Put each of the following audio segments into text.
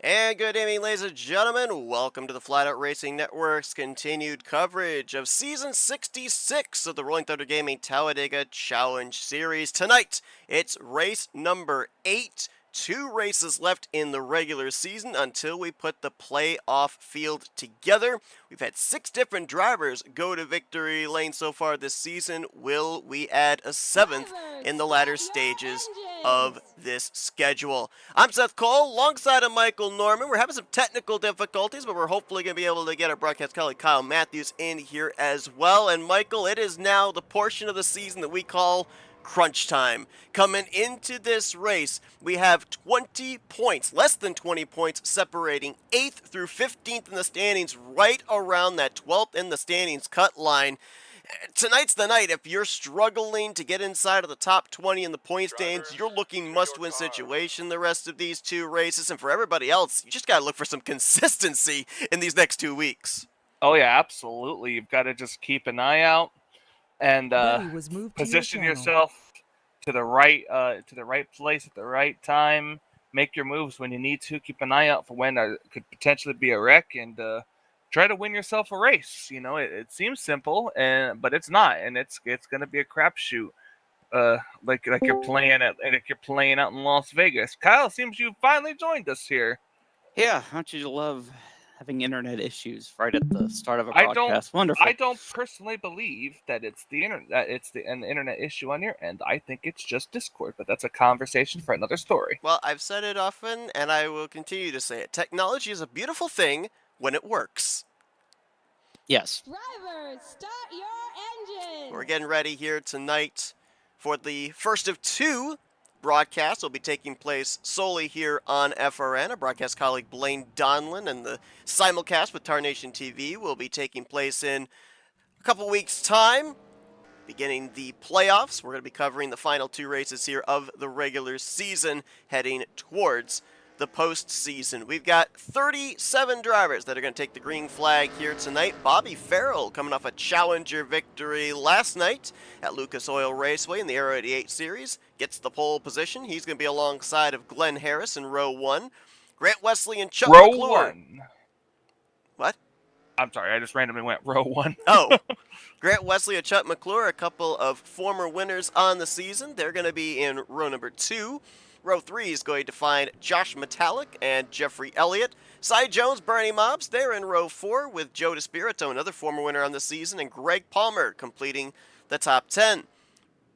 And good evening, ladies and gentlemen. Welcome to the Flatout Racing Network's continued coverage of Season 66 of the Rolling Thunder Gaming Talladega Challenge Series. Tonight, it's race number 8. 2 races left in the regular season until we put the playoff field together. We've had 6 different drivers go to victory lane so far this season. Will we add a 7th in the latter stages of this schedule? I'm Seth Cole, alongside of Michael Norman. We're having some technical difficulties, but we're hopefully going to be able to get our broadcast colleague Kyle Matthews in here as well. And Michael, it is now the portion of the season that we call crunch time. Coming into this race, we have 20 points, less than 20 points, separating 8th through 15th in the standings, right around that 12th in the standings cut line. Tonight's the night. If you're struggling to get inside of the top 20 in the point standings, you're looking must-win situation the rest of these 2 races. And for everybody else, you just got to look for some consistency in these next 2 weeks. Oh, yeah, absolutely. You've got to just keep an eye out and position yourself to the right place at the right time. Make your moves when you need to. Keep an eye out for when there could potentially be a wreck, and try to win yourself a race. You know, it seems simple, but it's not, and it's going to be a crapshoot. Like you're playing out in Las Vegas. Kyle, it seems you finally joined us here. Yeah, don't you love having internet issues right at the start of a broadcast? Wonderful. I don't personally believe that it's the internet, an internet issue on your end. I think it's just Discord, but that's a conversation for another story. Well, I've said it often, and I will continue to say it. Technology is a beautiful thing when it works. Yes. Drivers, start your engines. We're getting ready here tonight for the first of 2 broadcasts will be taking place solely here on FRN. Our broadcast colleague Blaine Donlin and the simulcast with Tarnation TV will be taking place in a couple weeks' time. Beginning the playoffs, we're going to be covering the final 2 races here of the regular season, heading towards the postseason. We've got 37 drivers that are going to take the green flag here tonight. Bobby Farrell coming off a challenger victory last night at Lucas Oil Raceway in the Aero 88 Series. Gets the pole position. He's going to be alongside of Glenn Harris in row 1. Grant Wesley and Chuck Row McClure. 1. What? I'm sorry, I just randomly went row 1. Oh. Grant Wesley and Chuck McClure, a couple of former winners on the season. They're going to be in row number 2. Row 3 is going to find Josh Metallic and Jeffrey Elliott. Cy Jones, Bernie Mobbs, they're in row 4 with Joe DeSpirito, another former winner on the season, and Greg Palmer completing the top 10.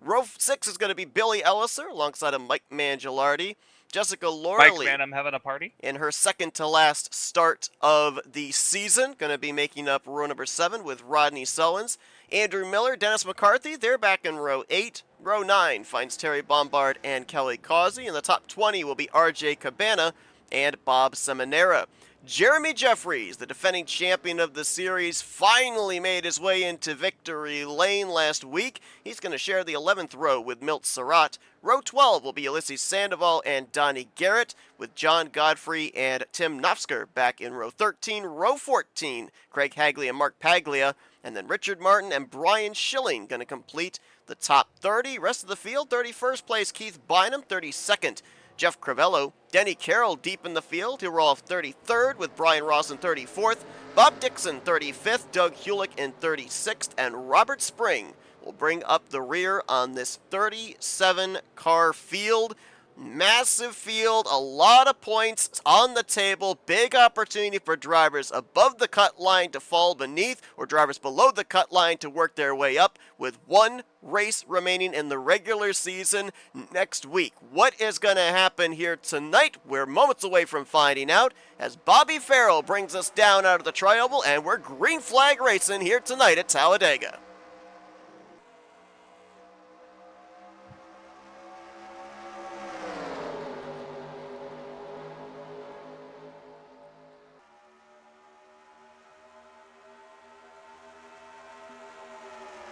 Row 6 is going to be Billy Elliser alongside of Mike Mangialardi. Jessica Lorley, Mike, man, I'm having a party. in her second to last start of the season, going to be making up row number 7 with Rodney Sullins. Andrew Miller, Dennis McCarthy, they're back in row 8. Row 9 finds Terry Bombard and Kelly Causey. In the top 20 will be RJ Cabana and Bob Seminara. Jeremy Jeffries, the defending champion of the series, finally made his way into victory lane last week. He's going to share the 11th row with Milt Surratt. Row 12 will be Ulysses Sandoval and Donnie Garrett, with John Godfrey and Tim Nofsker back in row 13. Row 14, Craig Hagley and Mark Paglia, and then Richard Martin and Brian Schilling going to complete the top 30. Rest of the field, 31st place Keith Bynum, 32nd Jeff Crivello. Denny Carroll deep in the field. He'll roll off 33rd with Brian Ross in 34th. Bob Dixon 35th. Doug Hulick in 36th. And Robert Spring will bring up the rear on this 37-car field. Massive field, a lot of points on the table, big opportunity for drivers above the cut line to fall beneath, or drivers below the cut line to work their way up, with 1 race remaining in the regular season next week. What is going to happen here tonight? We're moments away from finding out, as Bobby Farrell brings us down out of the tri-oval, and we're green flag racing here tonight at Talladega.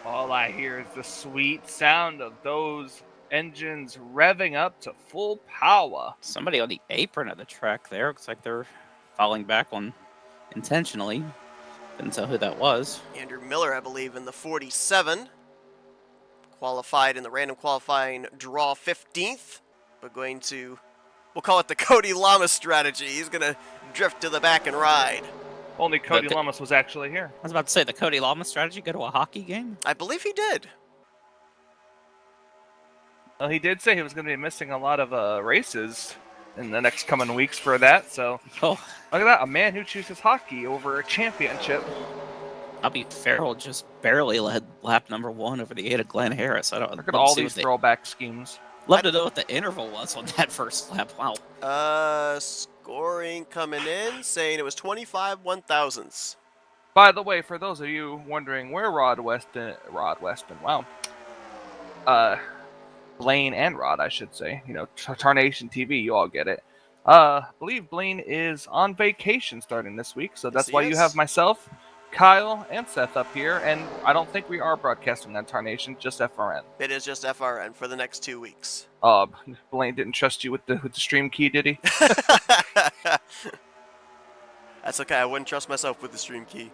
All I hear is the sweet sound of those engines revving up to full power. Somebody on the apron of the track there. Looks like they're falling back on intentionally. Couldn't tell who that was. Andrew Miller, I believe, in the 47. Qualified in the random qualifying draw 15th, but going to We'll call it the Cody Lamas strategy. He's going to drift to the back and ride. Only Cody Lamas was actually here. I was about to say, the Cody Lamas strategy, go to a hockey game? I believe he did. Well, he did say he was going to be missing a lot of races in the next coming weeks for that, so... Oh. Look at that, a man who chooses hockey over a championship. Bobby Farrell just barely led lap number 1 over the 8 of Glenn Harris. Look at all these throwback schemes. Love to know what the interval was on that first lap. Wow. Scoring coming in, saying it was 25 1/1000ths. By the way, for those of you wondering where Blaine and Rod, I should say, Tarnation TV, you all get it. I believe Blaine is on vacation starting this week, so that's why you have myself, Kyle, and Seth up here, and I don't think we are broadcasting on Tarnation, just FRN. It is just FRN for the next 2 weeks. Blaine didn't trust you with the stream key, did he? That's okay, I wouldn't trust myself with the stream key.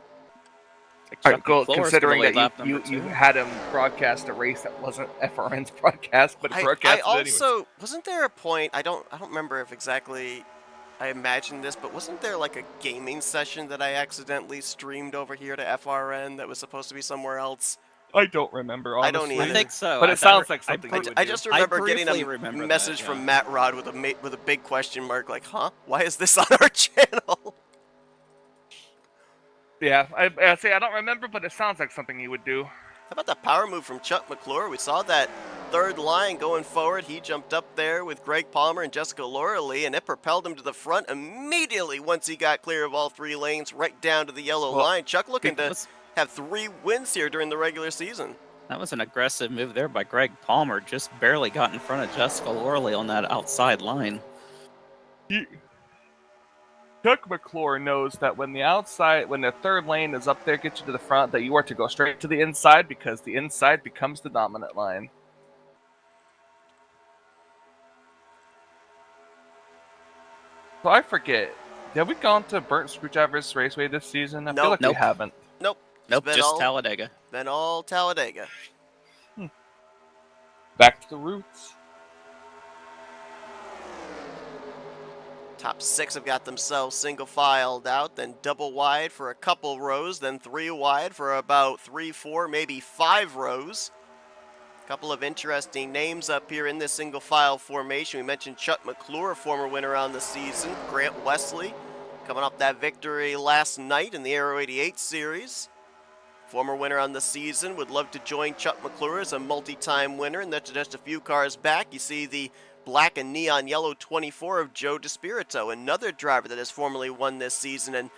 All right, cool. Considering that you had him broadcast a race that wasn't FRN's broadcast, but broadcast anyways. Wasn't there a point, I don't remember if exactly I imagined this, but wasn't there like a gaming session that I accidentally streamed over here to FRN that was supposed to be somewhere else? I don't remember, honestly. I don't either. I think so. But it sounds like something you would do. I just remember getting a message from Matt Rod with a big question mark, like, huh? Why is this on our channel? Yeah, I say I don't remember, but it sounds like something he would do. How about the power move from Chuck McClure? We saw that third line going forward. He jumped up there with Greg Palmer and Jessica Loralee, and it propelled him to the front immediately once he got clear of all 3 lanes, right down to the yellow line. Chuck looking to have 3 wins here during the regular season. That was an aggressive move there by Greg Palmer. Just barely got in front of Jessica Loralee on that outside line. Chuck McClure knows that when the third lane is up there, gets you to the front, that you are to go straight to the inside because the inside becomes the dominant line. So I forget, have we gone to Burnt Screwdriver's Raceway this season? I feel like we haven't. Nope, just Talladega. Been all Talladega. Back to the roots. Top 6 have got themselves single filed out, then double wide for a couple rows, then 3 wide for about 3, 4, maybe 5 rows. A couple of interesting names up here in this single file formation. We mentioned Chuck McClure, former winner on the season. Grant Wesley coming off that victory last night in the Aero 88 series. Former winner on the season, would love to join Chuck McClure as a multi-time winner, and that's just a few cars back. You see the black and neon yellow 24 of Joe DeSpirito, another driver that has formerly won this season. And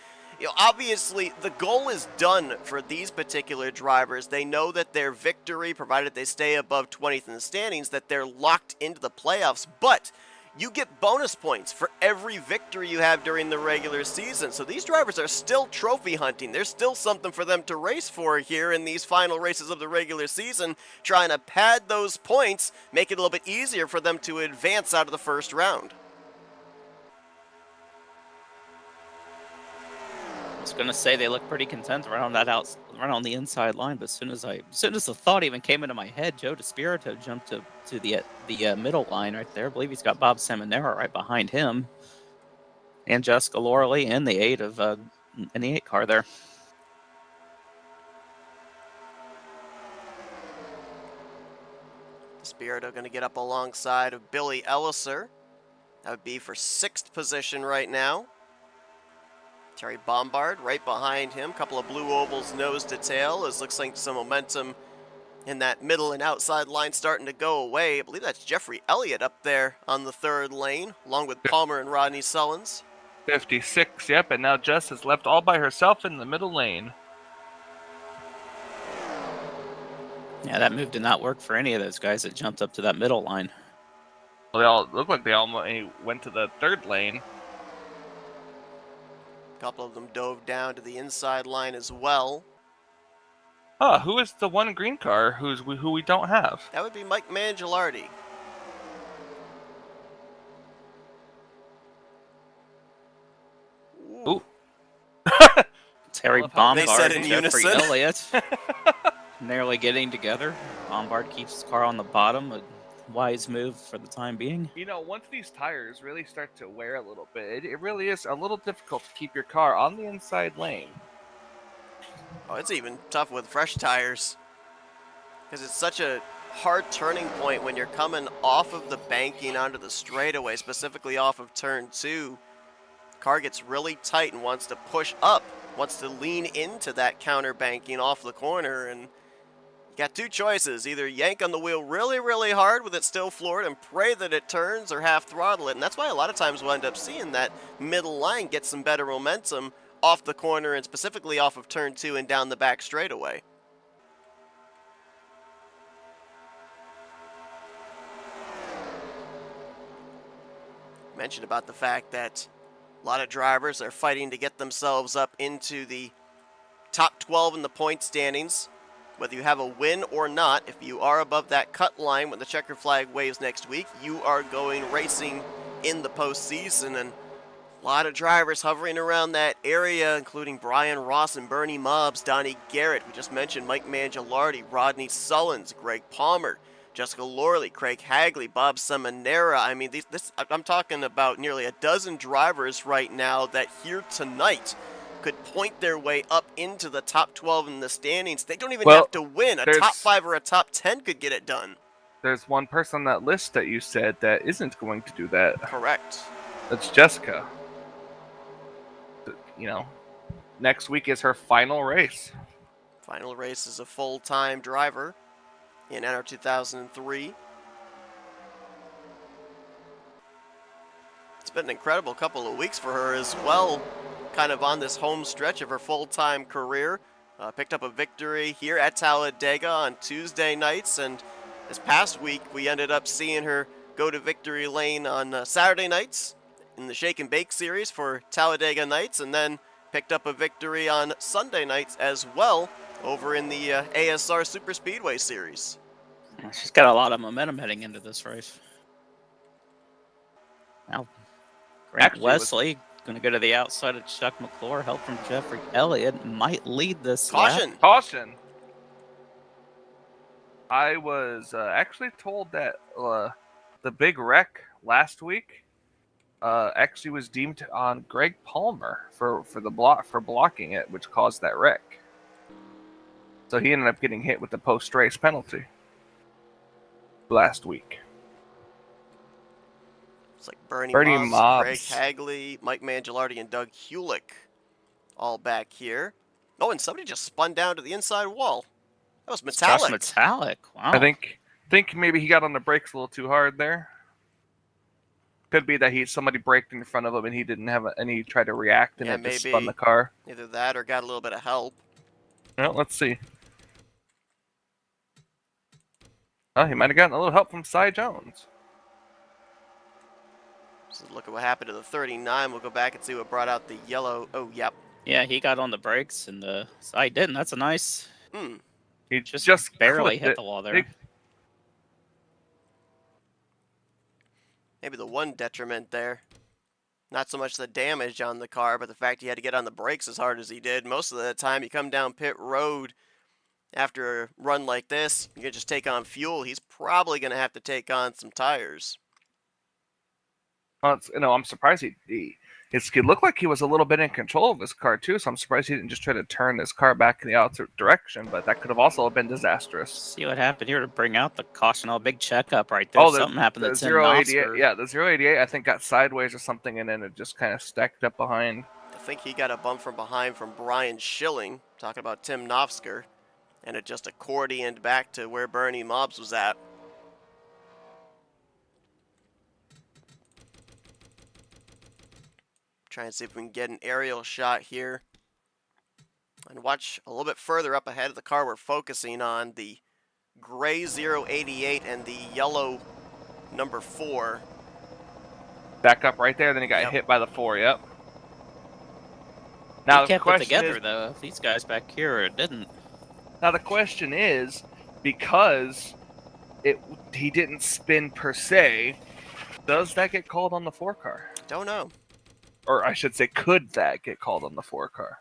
obviously the goal is done for these particular drivers. They know that their victory, provided they stay above 20th in the standings, that they're locked into the playoffs. But you get bonus points for every victory you have during the regular season. So these drivers are still trophy hunting. There's still something for them to race for here in these final races of the regular season, trying to pad those points, make it a little bit easier for them to advance out of the first round. I was gonna say they look pretty content right on the inside line, but as soon as the thought even came into my head, Joe DeSpirito jumped to the middle line right there. I believe he's got Bob Seminara right behind him, and Jessica Loralee in the 8 car there. DeSpirito going to get up alongside of Billy Elliser. That would be for 6th position right now. Terry Bombard right behind him. Couple of blue ovals nose to tail. As looks like some momentum in that middle and outside line starting to go away. I believe that's Jeffrey Elliott up there on the 3rd lane, along with Palmer and Rodney Sullins. 56, yep, and now Jess is left all by herself in the middle lane. Yeah, that move did not work for any of those guys that jumped up to that middle line. Well, they all look like they all went to the 3rd lane. A couple of them dove down to the inside line as well. Who is the one green car who we don't have? That would be Mike Mangialardi. Ooh. Terry Bombard and Jeffrey unison. Elliott nearly getting together. Bombard keeps his car on the bottom. wise move for the time being. You know, once these tires really start to wear a little bit, it really is a little difficult to keep your car on the inside lane. Oh, it's even tough with fresh tires because it's such a hard turning point when you're coming off of the banking onto the straightaway, specifically off of turn 2. Car gets really tight and wants to push up, wants to lean into that counter banking off the corner, and you got two choices. Either yank on the wheel really, really hard with it still floored and pray that it turns, or half throttle it. And that's why a lot of times we'll end up seeing that middle line get some better momentum off the corner and specifically off of turn 2 and down the back straightaway. Mentioned about the fact that a lot of drivers are fighting to get themselves up into the top 12 in the point standings. Whether you have a win or not, if you are above that cut line when the checker flag waves next week, you are going racing in the postseason. And a lot of drivers hovering around that area, including Brian Ross and Bernie Mobbs, Donnie Garrett, we just mentioned Mike Mangialardi, Rodney Sullins, Greg Palmer, Jessica Lorley, Craig Hagley, Bob Seminara. I mean, I'm talking about nearly a dozen drivers right now that here tonight could point their way up into the top 12 in the standings. They don't even have to win. A top 5 or a top 10 could get it done. There's one person on that list that you said that isn't going to do that. Correct. That's Jessica. You know, next week is her final race. Final race is a full-time driver in NR 2003. It's been an incredible couple of weeks for her as well, kind of on this home stretch of her full-time career. Picked up a victory here at Talladega on Tuesday nights, and this past week we ended up seeing her go to victory lane on Saturday nights in the Shake and Bake series for Talladega nights, and then picked up a victory on Sunday nights as well over in the ASR Super Speedway series. She's got a lot of momentum heading into this race. Now, Grant Wesley going to go to the outside of Chuck McClure. Help from Jeffrey Elliott might lead this Caution! lap. Caution! I was actually told that the big wreck last week actually was deemed on Greg Palmer for blocking it, which caused that wreck. So he ended up getting hit with the post-race penalty last week. It's like Bernie Mobbs, Mobbs, Craig Hagley, Mike Mangialardi, and Doug Hewlick all back here. Oh, and somebody just spun down to the inside wall. That was Metallic. Josh Metallic. Wow. I think maybe he got on the brakes a little too hard there. Could be that somebody braked in front of him and he didn't have and he tried to react and it just spun the car. Either that or got a little bit of help. Well, let's see. Oh, he might have gotten a little help from Cy Jones. So look at what happened to the 39. We'll go back and see what brought out the yellow. Oh, yep. Yeah, he got on the brakes and Cy didn't. That's a nice. He just barely hit the wall there. Maybe the one detriment there, not so much the damage on the car, but the fact he had to get on the brakes as hard as he did. Most of the time you come down pit road after a run like this, you can just take on fuel. He's probably going to have to take on some tires. Well, I'm surprised it looked like he was a little bit in control of his car too, so I'm surprised he didn't just try to turn his car back in the opposite direction, but that could have also been disastrous. See what happened here to bring out the caution. A big checkup right there. Something happened to Tim Knopfler. Yeah, the 088 I think got sideways or something, and then it just kind of stacked up behind. I think he got a bump from behind from Brian Schilling, talking about Tim Knopfler, and it just accordioned back to where Bernie Mobbs was at. Try and see if we can get an aerial shot here. And watch a little bit further up ahead of the car we're focusing on, the gray 088 and the yellow number 4. Back up right there, then he got hit by the 4, yep. Now they kept it together, though. These guys back here didn't. Now the question is, because he didn't spin per se, does that get called on the 4 car? Don't know. Or I should say, could that get called on the 4 car?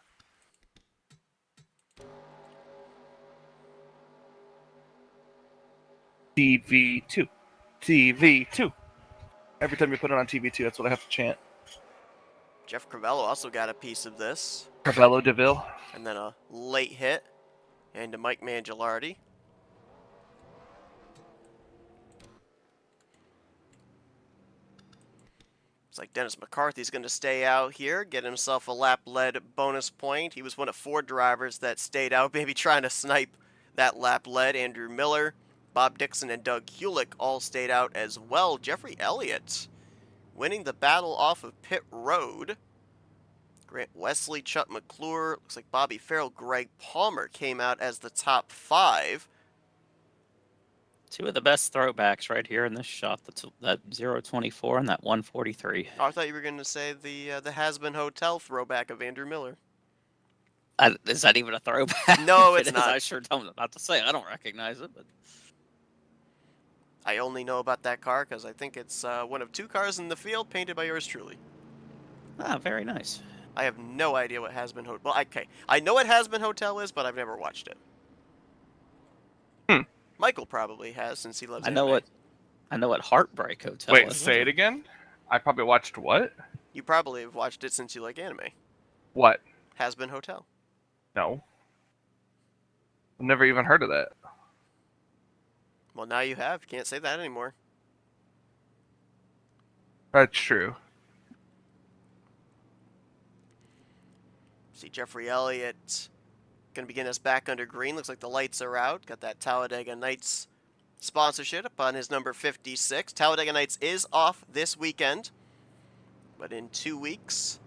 TV2. TV2. Every time you put it on TV2, that's what I have to chant. Jeff Crivello also got a piece of this. Crivello DeVille. And then a late hit into Mike Mangialardi. It's like Dennis McCarthy's going to stay out here, get himself a lap-led bonus point. He was one of 4 drivers that stayed out, maybe trying to snipe that lap-led. Andrew Miller, Bob Dixon, and Doug Hulick all stayed out as well. Jeffrey Elliott winning the battle off of pit road. Grant Wesley, Chuck McClure, looks like Bobby Farrell, Greg Palmer came out as the top 5. 2 of the best throwbacks right here in this shot. That 024 and that 143. Oh, I thought you were going to say the Has-Been Hotel throwback of Andrew Miller. Is that even a throwback? No, it's it not. Is, I sure don't. Not to say I don't recognize it, but I only know about that car because I think it's one of 2 cars in the field painted by yours truly. Very nice. I have no idea what Has-Been Hotel. Well, okay, I know what Has-Been Hotel is, but I've never watched it. Michael probably has since he loves anime. I know what Heartbreak Hotel Wait, is. say it again? I probably watched what? You probably have watched it since you like anime. What? Has-Been Hotel. No. I've never even heard of that. Well, now you have. You can't say that anymore. That's true. See Jeffrey Elliott going to begin us back under green. Looks like the lights are out. Got that Talladega Nights sponsorship up on his number 56. Talladega Nights is off this weekend, but in 2 weeks,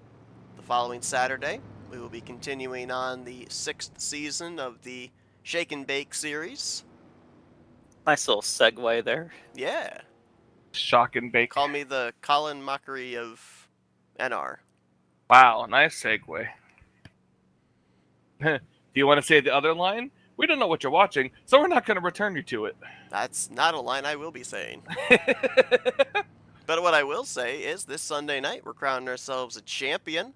the following Saturday, we will be continuing on the 6th season of the Shake and Bake series. Nice little segue there. Yeah. Shock and bake. Call me the Colin Mockery of NR. Wow, nice segue. Do you want to say the other line? We don't know what you're watching, so we're not going to return you to it. That's not a line I will be saying. But what I will say is this Sunday night, we're crowning ourselves a champion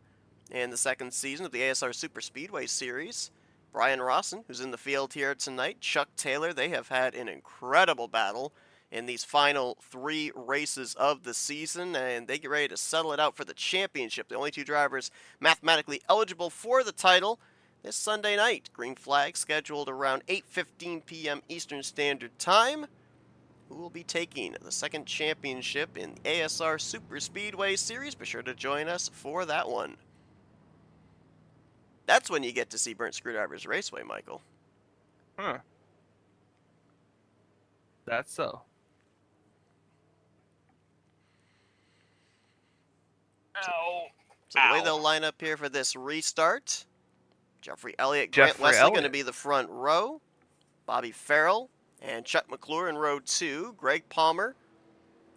in the 2nd season of the ASR Super Speedway Series. Brian Rawson, who's in the field here tonight, Chuck Taylor, they have had an incredible battle in these final 3 races of the season, and they get ready to settle it out for the championship. The only 2 drivers mathematically eligible for the title this Sunday night. Green flag scheduled around 8:15 p.m. Eastern Standard Time. Who will be taking the 2nd championship in the ASR Super Speedway Series? Be sure to join us for that one. That's when you get to see Burnt Screwdrivers Raceway, Michael. Huh. That's so. Ow. So the way they'll line up here for this restart, Jeffrey Elliott, Grant Wesley going to be the front row. Bobby Farrell and Chuck McClure in row 2. Greg Palmer,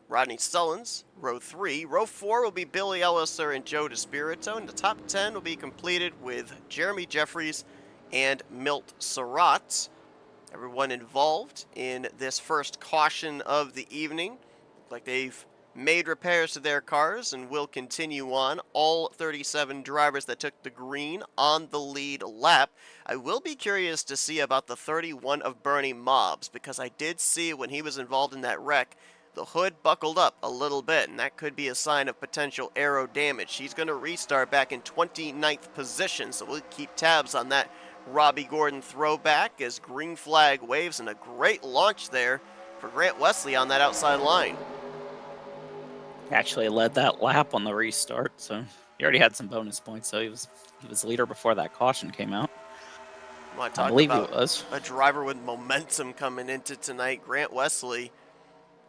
Rodney Sullins, row 3. Row 4 will be Billy Elliser and Joe DeSpirito. And the top 10 will be completed with Jeremy Jeffries and Milt Surratt. Everyone involved in this first caution of the evening. Look like they've made repairs to their cars and will continue on. All 37 drivers that took the green on the lead lap. I will be curious to see about the 31 of Bernie Mobbs, because I did see when he was involved in that wreck, the hood buckled up a little bit, and that could be a sign of potential aero damage. He's going to restart back in 29th position, so we'll keep tabs on that Robbie Gordon throwback as green flag waves, and a great launch there for Grant Wesley on that outside line. Actually led that lap on the restart, so he already had some bonus points, so he was leader before that caution came out. I believe he was. A driver with momentum coming into tonight. Grant Wesley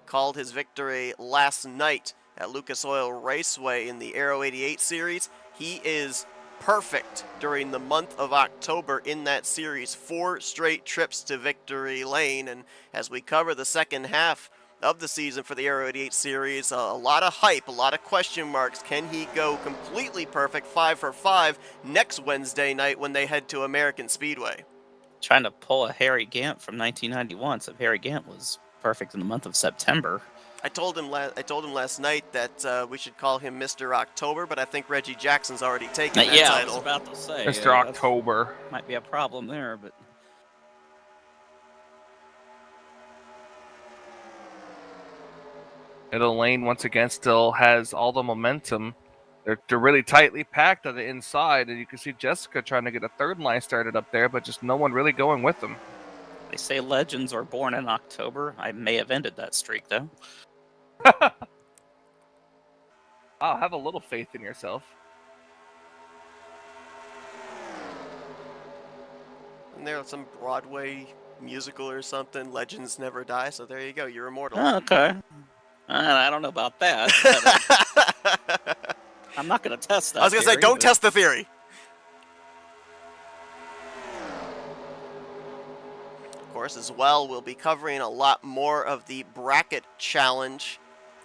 called his victory last night at Lucas Oil Raceway in the Aero 88 series. He is perfect during the month of October in that series. 4 straight trips to victory lane, and as we cover the second half of the season for the Aero 88 series, a lot of hype, a lot of question marks. Can he go completely perfect 5 for 5 next Wednesday night when they head to American Speedway? Trying to pull a Harry Gant from 1991, so Harry Gant was perfect in the month of September. I told him last night that we should call him Mr. October, but I think Reggie Jackson's already taken that title. I was about to say. Mr. October. Might be a problem there, but... And the lane, once again, still has all the momentum. They're really tightly packed on the inside, and you can see Jessica trying to get a third line started up there, but just no one really going with them. They say legends are born in October. I may have ended that streak, though. I'll have a little faith in yourself. And there's some Broadway musical or something, Legends Never Die, so there you go, you're immortal. Oh, okay. I don't know about that. But, I'm not going to test that. I was going to say, don't test the theory. Of course, as well, we'll be covering a lot more of the bracket challenge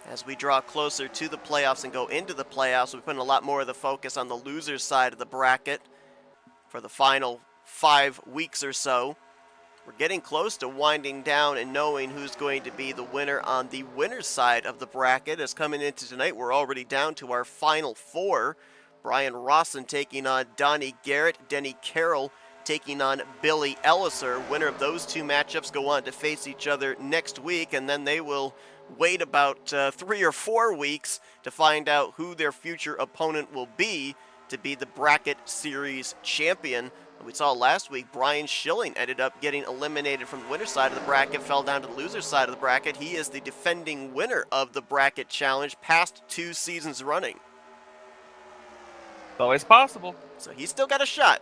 as we draw closer to the playoffs and go into the playoffs. We're putting a lot more of the focus on the losers side of the bracket for the final 5 weeks or so. We're getting close to winding down and knowing who's going to be the winner on the winner's side of the bracket. As coming into tonight, we're already down to our final 4. Brian Rawson taking on Donnie Garrett, Denny Carroll taking on Billy Elliser. Winner of those 2 matchups go on to face each other next week, and then they will wait about 3 or 4 weeks to find out who their future opponent will be to be the bracket series champion. We saw last week Brian Schilling ended up getting eliminated from the winner's side of the bracket, fell down to the loser's side of the bracket. He is the defending winner of the bracket challenge, past 2 seasons running. It's always possible. So he's still got a shot.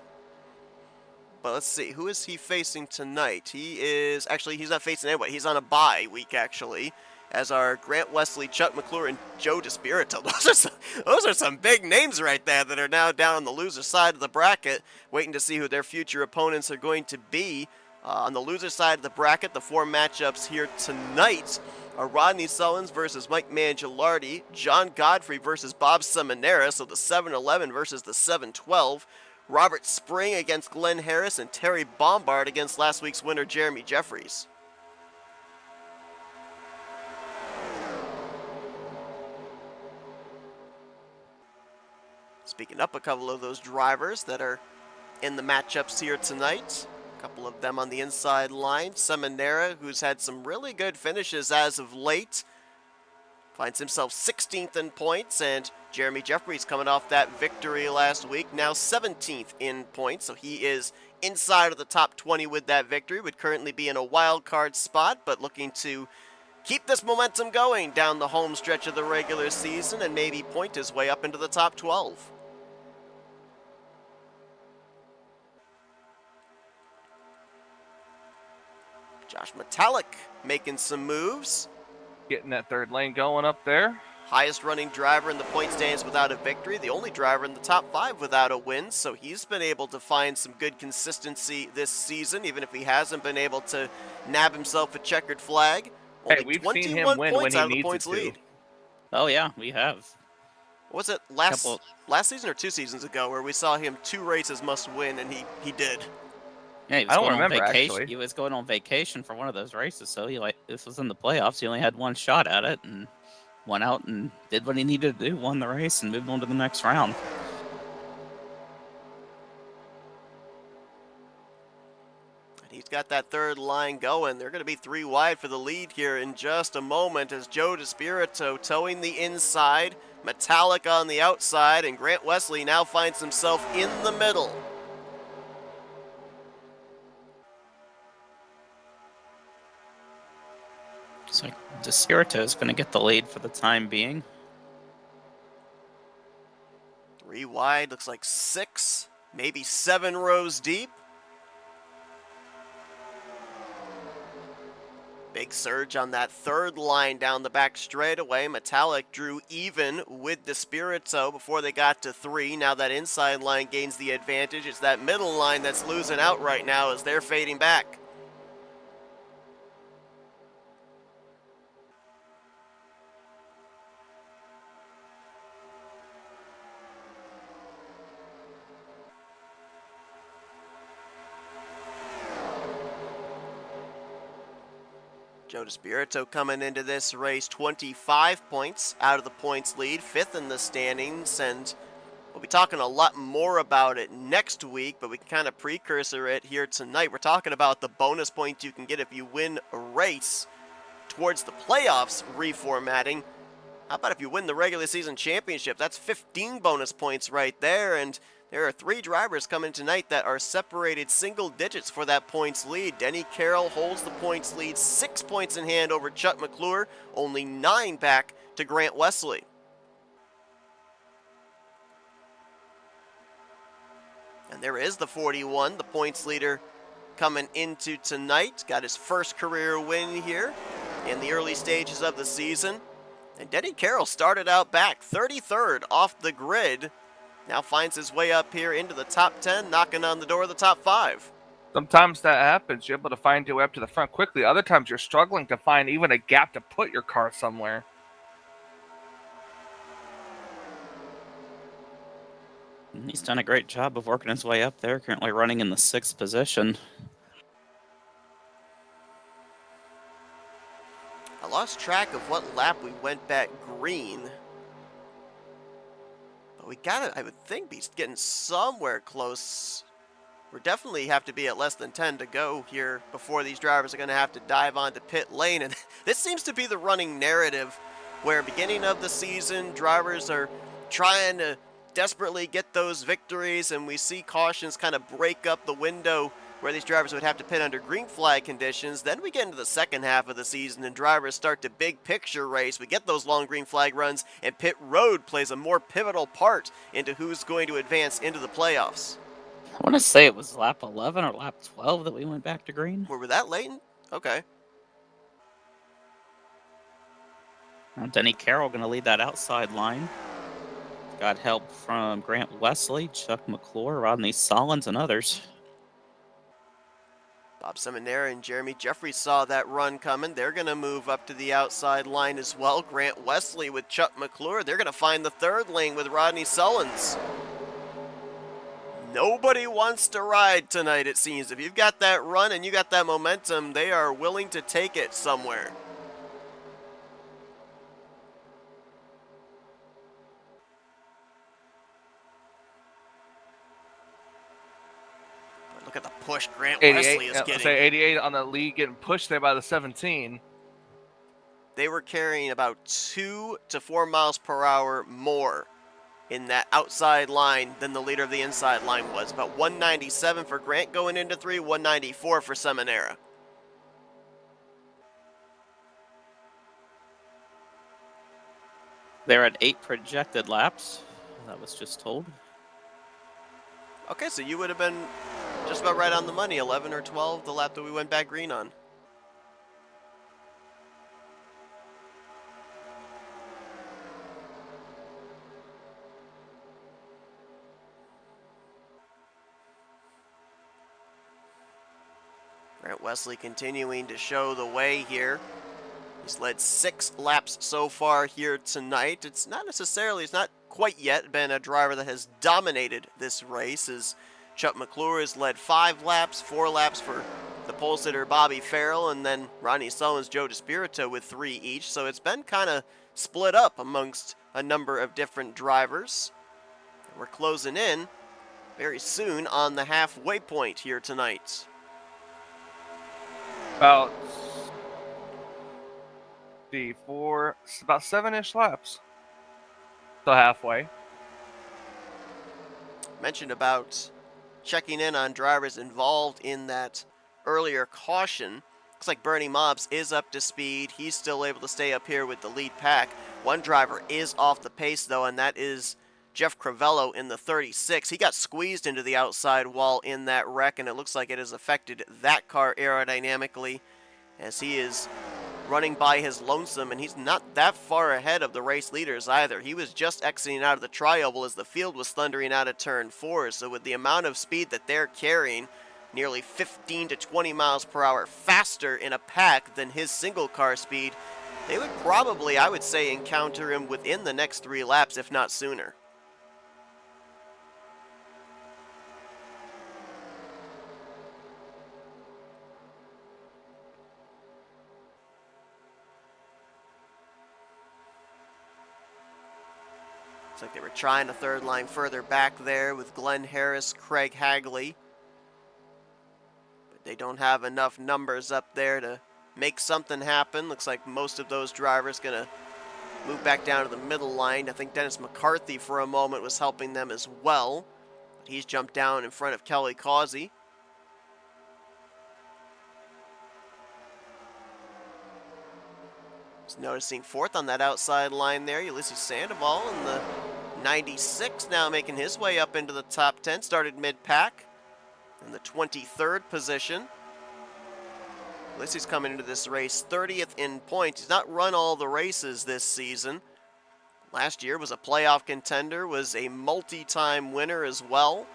But let's see, who is he facing tonight? He's not facing anybody. He's on a bye week, actually, as are Grant Wesley, Chuck McClure, and Joe DeSpirito. Those are some big names right there that are now down on the loser side of the bracket, waiting to see who their future opponents are going to be. On the loser side of the bracket, the 4 matchups here tonight are Rodney Sullins versus Mike Mangialardi, John Godfrey versus Bob Seminara, so the 7-11 versus the 7-12, Robert Spring against Glenn Harris, and Terry Bombard against last week's winner Jeremy Jeffries. Speaking up a couple of those drivers that are in the matchups here tonight, a couple of them on the inside line. Seminara, who's had some really good finishes as of late, finds himself 16th in points, and Jeremy Jeffries coming off that victory last week, now 17th in points, so he is inside of the top 20 with that victory, would currently be in a wild card spot, but looking to keep this momentum going down the home stretch of the regular season and maybe point his way up into the top 12. Josh Metallic making some moves. Getting that third lane going up there. Highest running driver in the point standings without a victory. The only driver in the top 5 without a win. So he's been able to find some good consistency this season, even if he hasn't been able to nab himself a checkered flag. Hey, we've seen him win when he needs to. Oh, yeah, we have. What was it last season or 2 seasons ago where we saw him 2 races must win, and he did? Yeah, he was going on vacation. He was going on vacation for one of those races, so this was in the playoffs. He only had 1 shot at it, and went out and did what he needed to do, won the race, and moved on to the next round. He's got that third line going. They're going to be 3 wide for the lead here in just a moment as Joe DeSpirito towing the inside, Metallic on the outside, and Grant Wesley now finds himself in the middle. Looks like DeSpirito is going to get the lead for the time being. 3 wide, looks like 6, maybe 7 rows deep. Big surge on that third line down the back straightaway. Metallic drew even with DeSpirito before they got to 3. Now that inside line gains the advantage. It's that middle line that's losing out right now as they're fading back. Joe DeSpirito coming into this race 25 points out of the points lead, 5th in the standings, and we'll be talking a lot more about it next week, but we can kind of precursor it here tonight. We're talking about the bonus points you can get if you win a race. towards the playoffs reformatting. How about if you win the regular season championship? That's 15 bonus points right there, and there are 3 drivers coming tonight that are separated single digits for that points lead. Denny Carroll holds the points lead, 6 points in hand over Chuck McClure, only 9 back to Grant Wesley. And there is the 41, the points leader coming into tonight. Got his first career win here in the early stages of the season. And Denny Carroll started out back 33rd off the grid. Now finds his way up here into the top 10, knocking on the door of the top 5. Sometimes that happens. You're able to find your way up to the front quickly. Other times you're struggling to find even a gap to put your car somewhere. He's done a great job of working his way up there, currently running in the 6th position. I lost track of what lap we went back green. But we gotta, I would think, be getting somewhere close. We definitely have to be at less than 10 to go here before these drivers are going to have to dive onto pit lane. And this seems to be the running narrative where beginning of the season, drivers are trying to desperately get those victories, and we see cautions kind of break up the window where these drivers would have to pit under green flag conditions. Then we get into the second half of the season and drivers start to big picture race. We get those long green flag runs, and pit road plays a more pivotal part into who's going to advance into the playoffs. I want to say it was lap 11 or lap 12 that we went back to green. Were we that late? Okay. Now Denny Carroll going to lead that outside line. Got help from Grant Wesley, Chuck McClure, Rodney Sollins, and others. Bob Seminara and Jeremy Jeffries saw that run coming. They're going to move up to the outside line as well. Grant Wesley with Chuck McClure. They're going to find the 3rd lane with Rodney Sollins. Nobody wants to ride tonight, it seems. If you've got that run and you got that momentum, they are willing to take it somewhere. Look at the push Grant Wesley is getting. 88 on the lead, getting pushed there by the 17. They were carrying about 2 to 4 miles per hour more in that outside line than the leader of the inside line was. About 197 for Grant going into 3, 194 for Seminara. They're at 8 projected laps. That was just told. Okay, so you would have been just about right on the money, 11 or 12, the lap that we went back green on. Grant Wesley continuing to show the way here. He's led 6 laps so far here tonight. It's not quite yet been a driver that has dominated this race, as Chuck McClure has led 5 laps, 4 laps for the pole sitter Bobby Farrell, and then Ronnie Sullins, Joe DeSpirito with 3 each. So it's been kind of split up amongst a number of different drivers. We're closing in very soon on the halfway point here tonight. About 7-ish laps. So halfway. Mentioned about checking in on drivers involved in that earlier caution. Looks like Bernie Mobbs is up to speed. He's still able to stay up here with the lead pack. One driver is off the pace, though, and that is Jeff Crivello in the 36. He got squeezed into the outside wall in that wreck, and it looks like it has affected that car aerodynamically, as he is running by his lonesome, and he's not that far ahead of the race leaders either. He was just exiting out of the tri-oval as the field was thundering out of turn 4, so with the amount of speed that they're carrying, nearly 15 to 20 miles per hour faster in a pack than his single car speed, they would probably, I would say, encounter him within the next 3 laps, if not sooner. Looks like they were trying a third line further back there with Glenn Harris, Craig Hagley. But they don't have enough numbers up there to make something happen. Looks like most of those drivers going to move back down to the middle line. I think Dennis McCarthy for a moment was helping them as well. He's jumped down in front of Kelly Causey. Just noticing fourth on that outside line there, Ulysses Sandoval in the 96 now making his way up into the top 10. Started mid-pack in the 23rd position. Ulysses coming into this race 30th in points. He's not run all the races this season. Last year was a playoff contender, was a multi-time winner as well.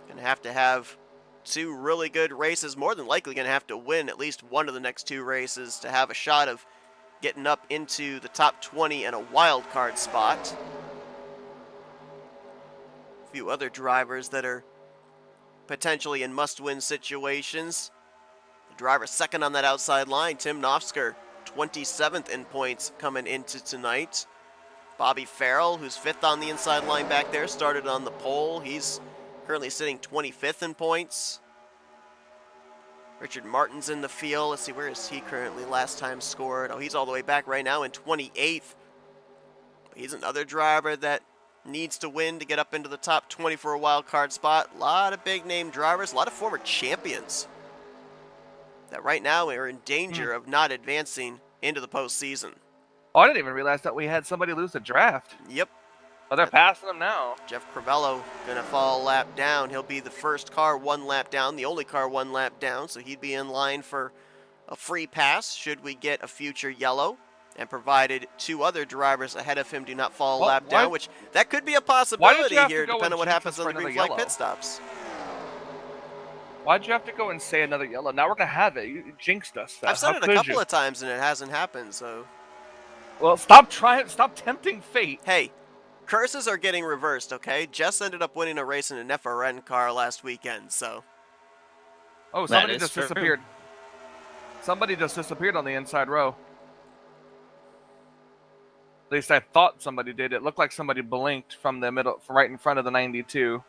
Gonna have to have two really good races, more than likely going to have to win at least one of the next two races to have a shot of getting up into the top 20 and a wild card spot. A few other drivers that are potentially in must-win situations. The driver second on that outside line, Tim Nofsker, 27th in points coming into tonight. Bobby Farrell, who's fifth on the inside line back there, started on the pole. He's currently sitting 25th in points. Richard Martin's in the field. Let's see, where is he currently? Last time scored. Oh, he's all the way back right now in 28th. He's another driver that needs to win to get up into the top 20 for a wild card spot. A lot of big name drivers, a lot of former champions that right now are in danger of not advancing into the postseason. Oh, I didn't even realize that we had somebody lose the draft. Yep. Oh, they're passing them now. Jeff Crivello going to fall a lap down. He'll be the first car one lap down, the only car one lap down, so he'd be in line for a free pass should we get a future yellow, and provided two other drivers ahead of him do not fall a lap down, which that could be a possibility here, depending on what happens on the green flag pit stops. Why'd you have to go and say another yellow? Now we're going to have it. You jinxed us. I've said it a couple of times, and it hasn't happened, so... Well, stop tempting fate. Hey, curses are getting reversed, okay? Jess ended up winning a race in an FRN car last weekend, so... Oh, somebody just disappeared. Somebody just disappeared on the inside row. At least I thought somebody did. It looked like somebody blinked from the middle, right in front of the 92.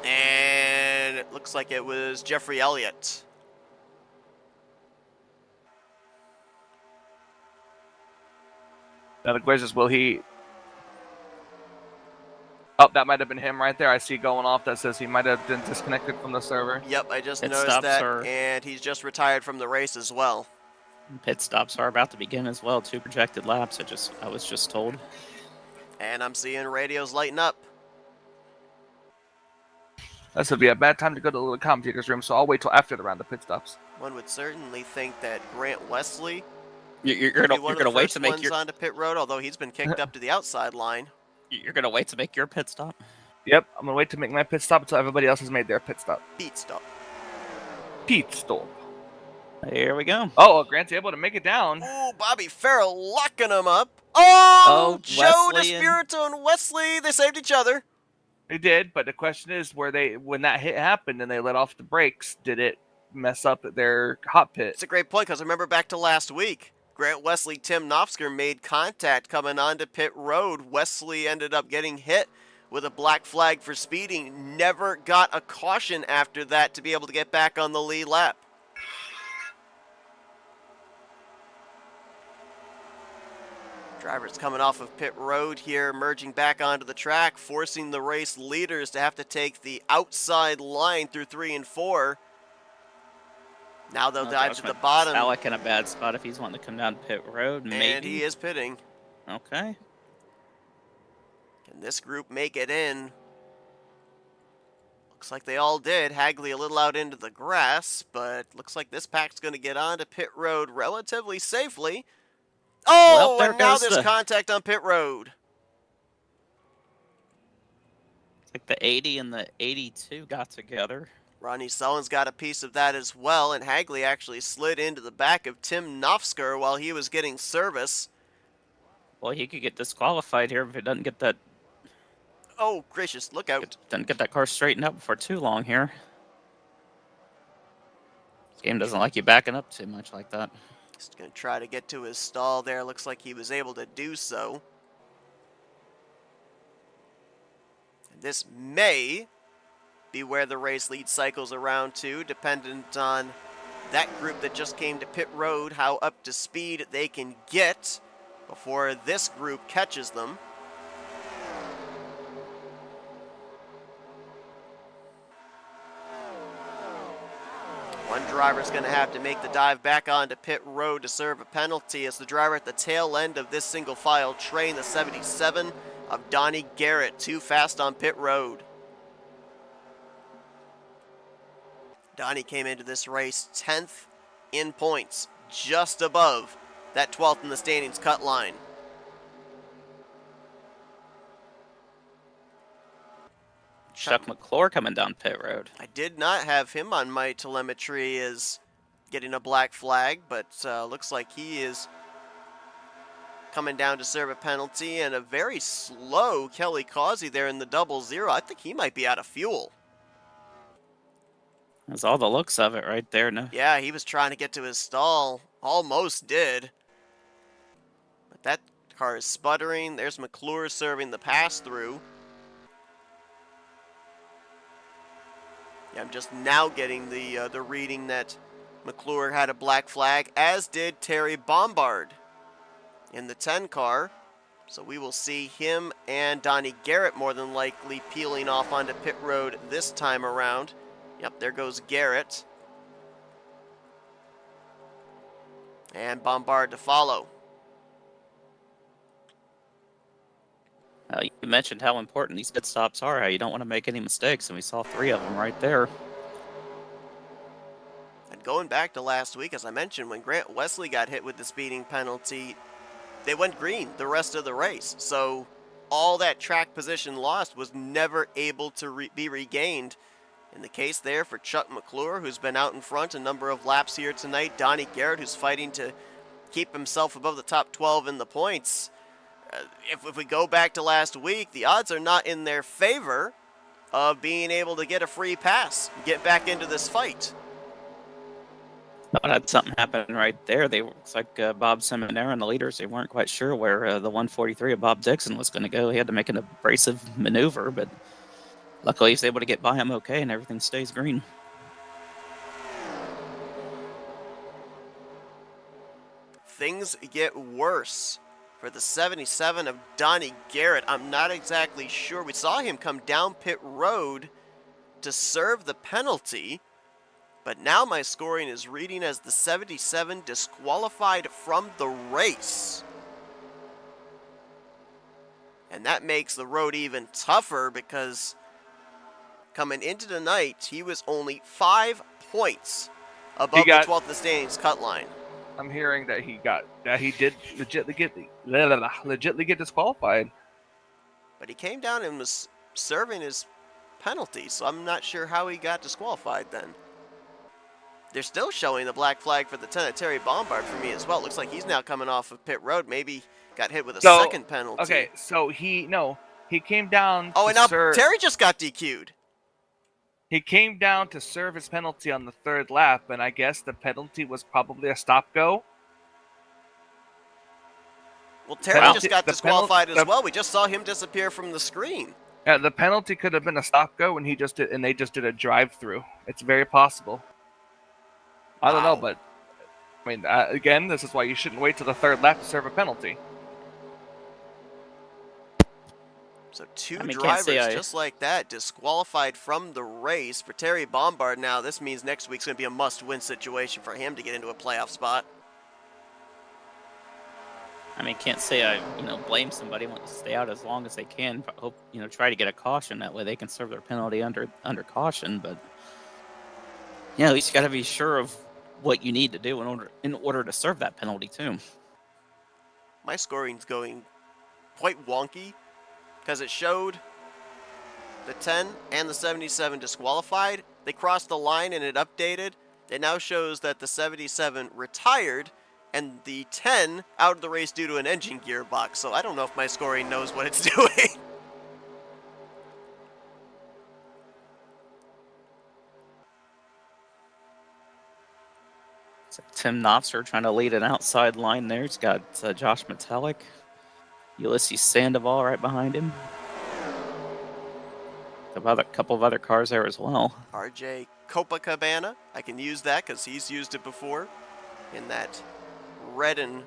And it looks like it was Jeffrey Elliott. Now the question is, will he... Oh, that might have been him right there. I see going off that says he might have been disconnected from the server. Yep, I just noticed that, and he's just retired from the race as well. Pit stops are about to begin as well. 2 projected laps, I was just told. And I'm seeing radios lighting up. This would be a bad time to go to the commentator's room, so I'll wait till after the round of pit stops. One would certainly think that Grant Wesley you're gonna wait to make your onto pit road, although he's been kicked up to the outside line. You're gonna wait to make your pit stop? Yep, I'm gonna wait to make my pit stop until everybody else has made their pit stop. Pit stop. Pit stop. Here we go. Oh, Grant's able to make it down. Ooh, Bobby Farrell locking him up. Oh, Joe DeSpirito and Wesley, they saved each other. They did, but the question is, when that hit happened and they let off the brakes, did it mess up their hot pit? It's a great point, because remember back to last week, Grant Wesley, Tim Nofsker made contact coming onto pit road. Wesley ended up getting hit with a black flag for speeding. Never got a caution after that to be able to get back on the lead lap. Drivers coming off of pit road here, merging back onto the track, forcing the race leaders to have to take the outside line through 3 and 4. Now they'll dive to the bottom. Alec in a bad spot if he's wanting to come down pit road. Maybe. And he is pitting. Okay. Can this group make it in? Looks like they all did. Hagley a little out into the grass, but looks like this pack's going to get onto pit road relatively safely. Oh, well, and now there's contact on pit road. It's like the 80 and the 82 got together. Ronnie Sullen's got a piece of that as well, and Hagley actually slid into the back of Tim Nofsker while he was getting service. Well, he could get disqualified here if it doesn't get that... Oh, gracious, look out. Doesn't get that car straightened up before too long here. This game doesn't like you backing up too much like that. He's going to try to get to his stall there. Looks like he was able to do so. And this may be where the race lead cycles around to, dependent on that group that just came to pit road, how up to speed they can get before this group catches them. One driver's going to have to make the dive back onto pit road to serve a penalty. It's the driver at the tail end of this single file train, the 77 of Donnie Garrett, too fast on pit road. Donnie came into this race 10th in points, just above that 12th in the standings cut line. Chuck McClure coming down pit road. I did not have him on my telemetry as getting a black flag, but looks like he is coming down to serve a penalty, and a very slow Kelly Causey there in the 00. I think he might be out of fuel. That's all the looks of it right there. No. Yeah, he was trying to get to his stall. Almost did. But that car is sputtering. There's McClure serving the pass-through. Yeah, I'm just now getting the reading that McClure had a black flag, as did Terry Bombard in the 10 car. So we will see him and Donnie Garrett more than likely peeling off onto pit road this time around. Yep, there goes Garrett. And Bombard to follow. You mentioned how important these pit stops are, how you don't want to make any mistakes, and we saw 3 of them right there. And going back to last week, as I mentioned, when Grant Wesley got hit with the speeding penalty, they went green the rest of the race. So all that track position lost was never able to be regained. In the case there for Chuck McClure, who's been out in front a number of laps here tonight. Donnie Garrett, who's fighting to keep himself above the top 12 in the points. If we go back to last week, the odds are not in their favor of being able to get a free pass, get back into this fight. Thought had something happen right there. Looks like Bob Seminara and the leaders, they weren't quite sure where the 143 of Bob Dixon was going to go. He had to make an abrasive maneuver, but luckily he's able to get by him okay, and everything stays green. Things get worse for the 77 of Donnie Garrett. I'm not exactly sure. We saw him come down pit road to serve the penalty, but now my scoring is reading as the 77 disqualified from the race. And that makes the road even tougher, because coming into tonight, he was only 5 points above the 12th in the standings cut line. I'm hearing that he did legitly get disqualified. But he came down and was serving his penalty, so I'm not sure how he got disqualified then. They're still showing the black flag for the 10 of Terry Bombard for me as well. Looks like he's now coming off of pit road. Maybe got hit with a second penalty. Okay, so he came down. Oh, and now Terry just got DQ'd. He came down to serve his penalty on the 3rd lap, and I guess the penalty was probably a stop-go. Well, Terry just got disqualified as well. We just saw him disappear from the screen. Yeah, the penalty could have been a stop-go, and they just did a drive-through. It's very possible. I don't know, but I mean, again, this is why you shouldn't wait till the 3rd lap to serve a penalty. So two drivers just like that disqualified from the race. For Terry Bombard now, this means next week's going to be a must-win situation for him to get into a playoff spot. I mean, can't say I, blame somebody. Want to stay out as long as they can. Hope, try to get a caution. That way they can serve their penalty under caution. But yeah, at least you got to be sure of what you need to do in order to serve that penalty too. My scoring's going quite wonky, because it showed the 10 and the 77 disqualified. They crossed the line and it updated. It now shows that the 77 retired and the 10 out of the race due to an engine gearbox. So I don't know if my scoring knows what it's doing. So Tim Knopfler trying to lead an outside line there. He's got Josh Metalik, Ulysses Sandoval right behind him. A couple of other cars there as well. RJ Copacabana. I can use that because he's used it before in that red and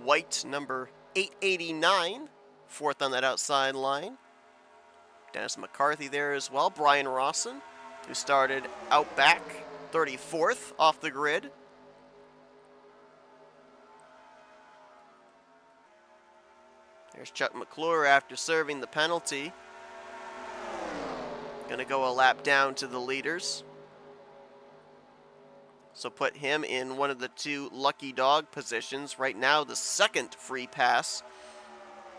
white number 889. Fourth on that outside line. Dennis McCarthy there as well. Brian Rawson, who started out back, 34th off the grid. There's Chuck McClure after serving the penalty. Gonna go a lap down to the leaders. So put him in one of the two lucky dog positions. Right now, the second free pass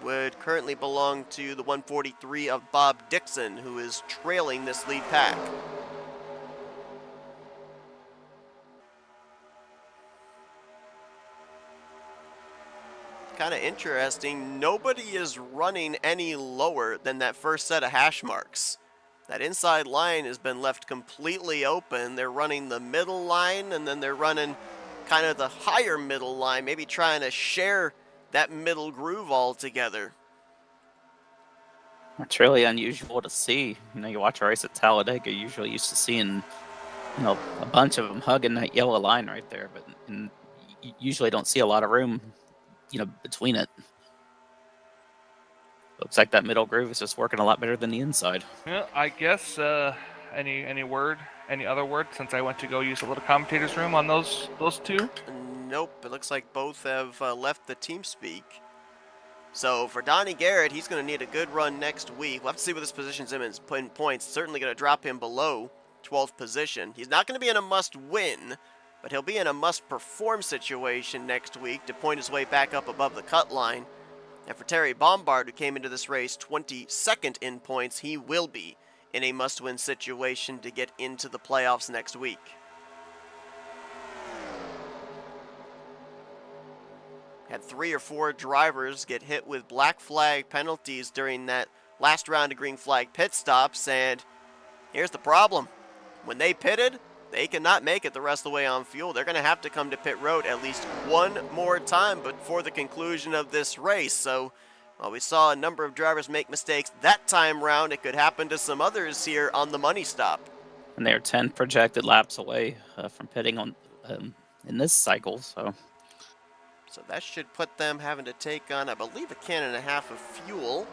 would currently belong to the 143 of Bob Dixon, who is trailing this lead pack. Kind of interesting. Nobody is running any lower than that first set of hash marks. That inside line has been left completely open. They're running the middle line, and then they're running kind of the higher middle line, maybe trying to share that middle groove altogether. It's really unusual to see. You know, you watch a race at Talladega, you're usually used to seeing, you know, a bunch of them hugging that yellow line right there, but you usually don't see a lot of room, you know, between it. Looks like that middle groove is just working a lot better than the inside. Yeah, I guess any other word since I went to go use a little commentator's room on those two? Nope, it looks like both have left the team speak. So for Donnie Garrett, he's going to need a good run next week. We'll have to see what this positions him in points. Certainly going to drop him below 12th position. He's not going to be in a must-win, but he'll be in a must-perform situation next week to point his way back up above the cut line. And for Terry Bombard, who came into this race 22nd in points, he will be in a must-win situation to get into the playoffs next week. Had 3 or 4 drivers get hit with black flag penalties during that last round of green flag pit stops, and here's the problem. When they pitted, they cannot make it the rest of the way on fuel. They're going to have to come to pit road at least one more time before the conclusion of this race. So while we saw a number of drivers make mistakes that time round, it could happen to some others here on the money stop. And they're 10 projected laps away from pitting on in this cycle, so that should put them having to take on, I believe, a can and a half of fuel.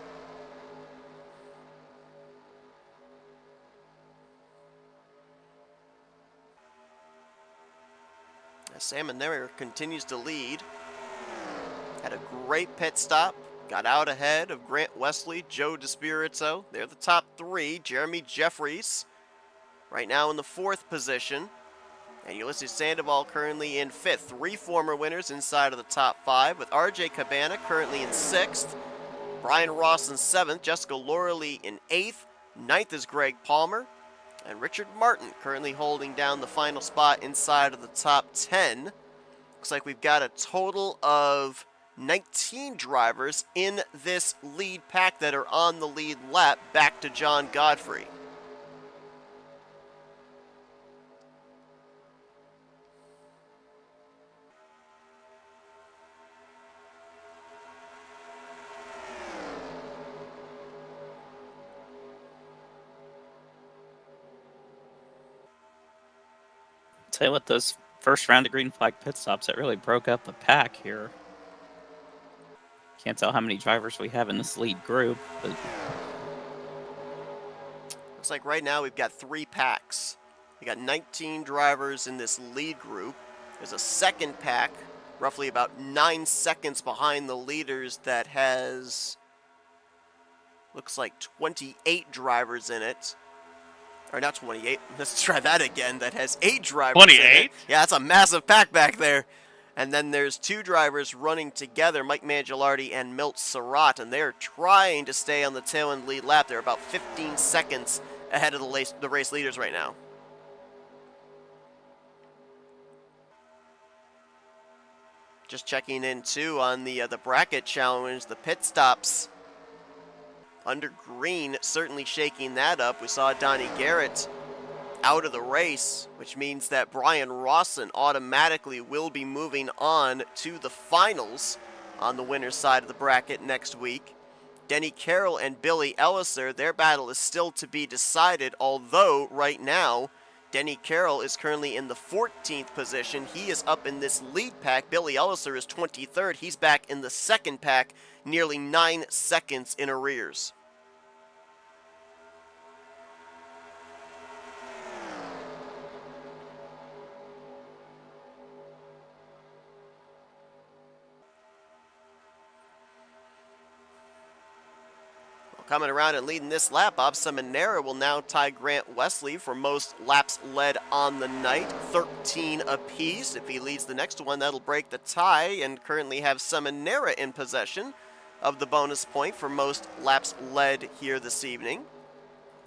Sam Manera continues to lead. Had a great pit stop. Got out ahead of Grant Wesley, Joe DeSpirito. They're the top 3. Jeremy Jeffries right now in the 4th position. And Ulysses Sandoval currently in 5th. 3 former winners inside of the top 5, with RJ Cabana currently in 6th. Brian Ross in 7th. Jessica Loreley in 8th. 9th is Greg Palmer. And Richard Martin currently holding down the final spot inside of the top 10. Looks like we've got a total of 19 drivers in this lead pack that are on the lead lap, back to John Godfrey. Tell you what, those first round of green flag pit stops, that really broke up the pack here. Can't tell how many drivers we have in this lead group, but looks like right now we've got 3 packs. We got 19 drivers in this lead group. There's a second pack, roughly about 9 seconds behind the leaders, that has, looks like 28 drivers in it. Or not 28, let's try that again. That has 8 drivers 28? in it. Yeah, that's a massive pack back there. And then there's 2 drivers running together, Mike Mangialardi and Milt Surratt, and they're trying to stay on the tail end lead lap. They're about 15 seconds ahead of the race leaders right now. Just checking in too on the bracket challenge, the pit stops under green, certainly shaking that up. We saw Donnie Garrett out of the race, which means that Brian Rawson automatically will be moving on to the finals on the winner's side of the bracket next week. Denny Carroll and Billy Elliser, their battle is still to be decided, although right now Denny Carroll is currently in the 14th position. He is up in this lead pack. Billy Elliser is 23rd. He's back in the second pack, nearly 9 seconds in arrears. Coming around and leading this lap, Bob Seminara will now tie Grant Wesley for most laps led on the night, 13 apiece. If he leads the next one, that'll break the tie and currently have Seminara in possession of the bonus point for most laps led here this evening.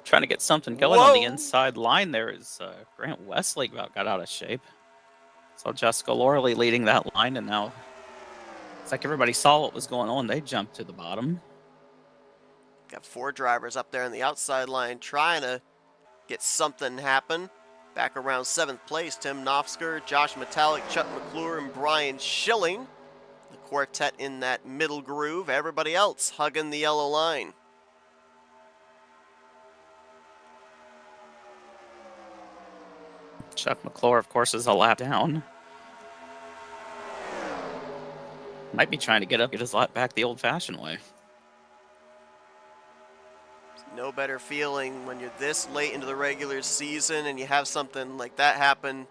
Trying to get something going on the inside line there is Grant Wesley got out of shape. So Jessica Lorley leading that line, and now it's like everybody saw what was going on. They jumped to the bottom. Got 4 drivers up there on the outside line trying to get something happen. Back around 7th place, Tim Nofsker, Josh Metallic, Chuck McClure, and Brian Schilling. The quartet in that middle groove. Everybody else hugging the yellow line. Chuck McClure, of course, is a lap down. Might be trying to get his lap back the old-fashioned way. No better feeling when you're this late into the regular season and you have something like that happen,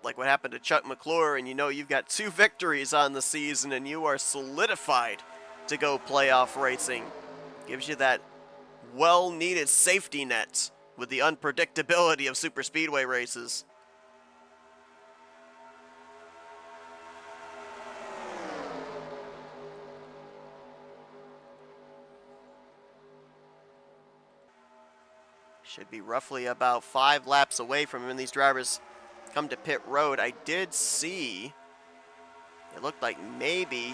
like what happened to Chuck McClure, and you know you've got 2 victories on the season and you are solidified to go playoff racing. Gives you that well-needed safety net with the unpredictability of super speedway races. Should be roughly about 5 laps away from when these drivers come to pit road. I did see, it looked like maybe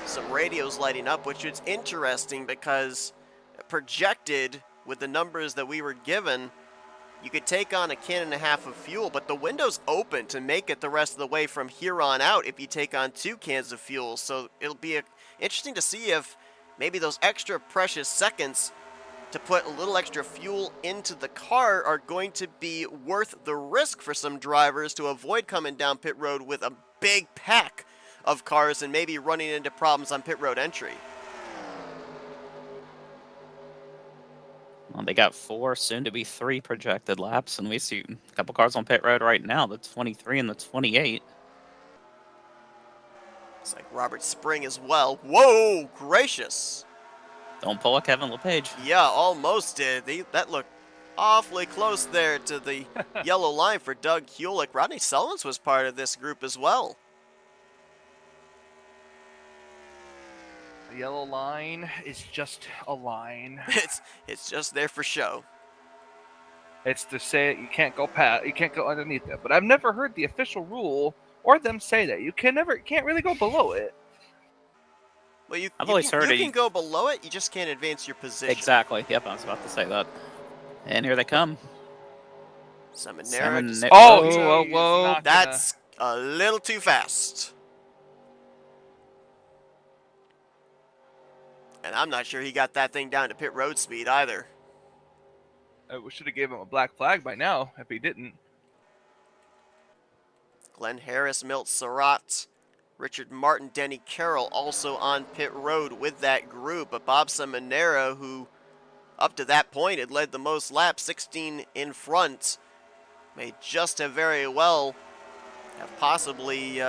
some radios lighting up, which is interesting because projected with the numbers that we were given, you could take on a can and a half of fuel, but the window's open to make it the rest of the way from here on out if you take on 2 cans of fuel. So it'll be interesting to see if maybe those extra precious seconds to put a little extra fuel into the car are going to be worth the risk for some drivers to avoid coming down pit road with a big pack of cars and maybe running into problems on pit road entry. Well, they got 4, soon to be 3 projected laps, and we see a couple cars on pit road right now, the 23 and the 28. It's like Robert Spring as well. Whoa, gracious. Don't pull a Kevin LePage. Yeah, almost did. That looked awfully close there to the yellow line for Doug Hewlick. Rodney Sullins was part of this group as well. The yellow line is just a line. It's just there for show. It's to say you can't go underneath it. But I've never heard the official rule or them say that you can't really go below it. Well, you I've always heard you can go below it, you just can't advance your position. Exactly. Yep, I was about to say that. And here they come. Seminara. Whoa. That's a little too fast. And I'm not sure he got that thing down to pit road speed either. We should have gave him a black flag by now if he didn't. Glenn Harris, Milt Surratt, Richard Martin, Denny Carroll also on pit road with that group. But Bob Seminara, who up to that point had led the most laps, 16 in front, may just have very well have possibly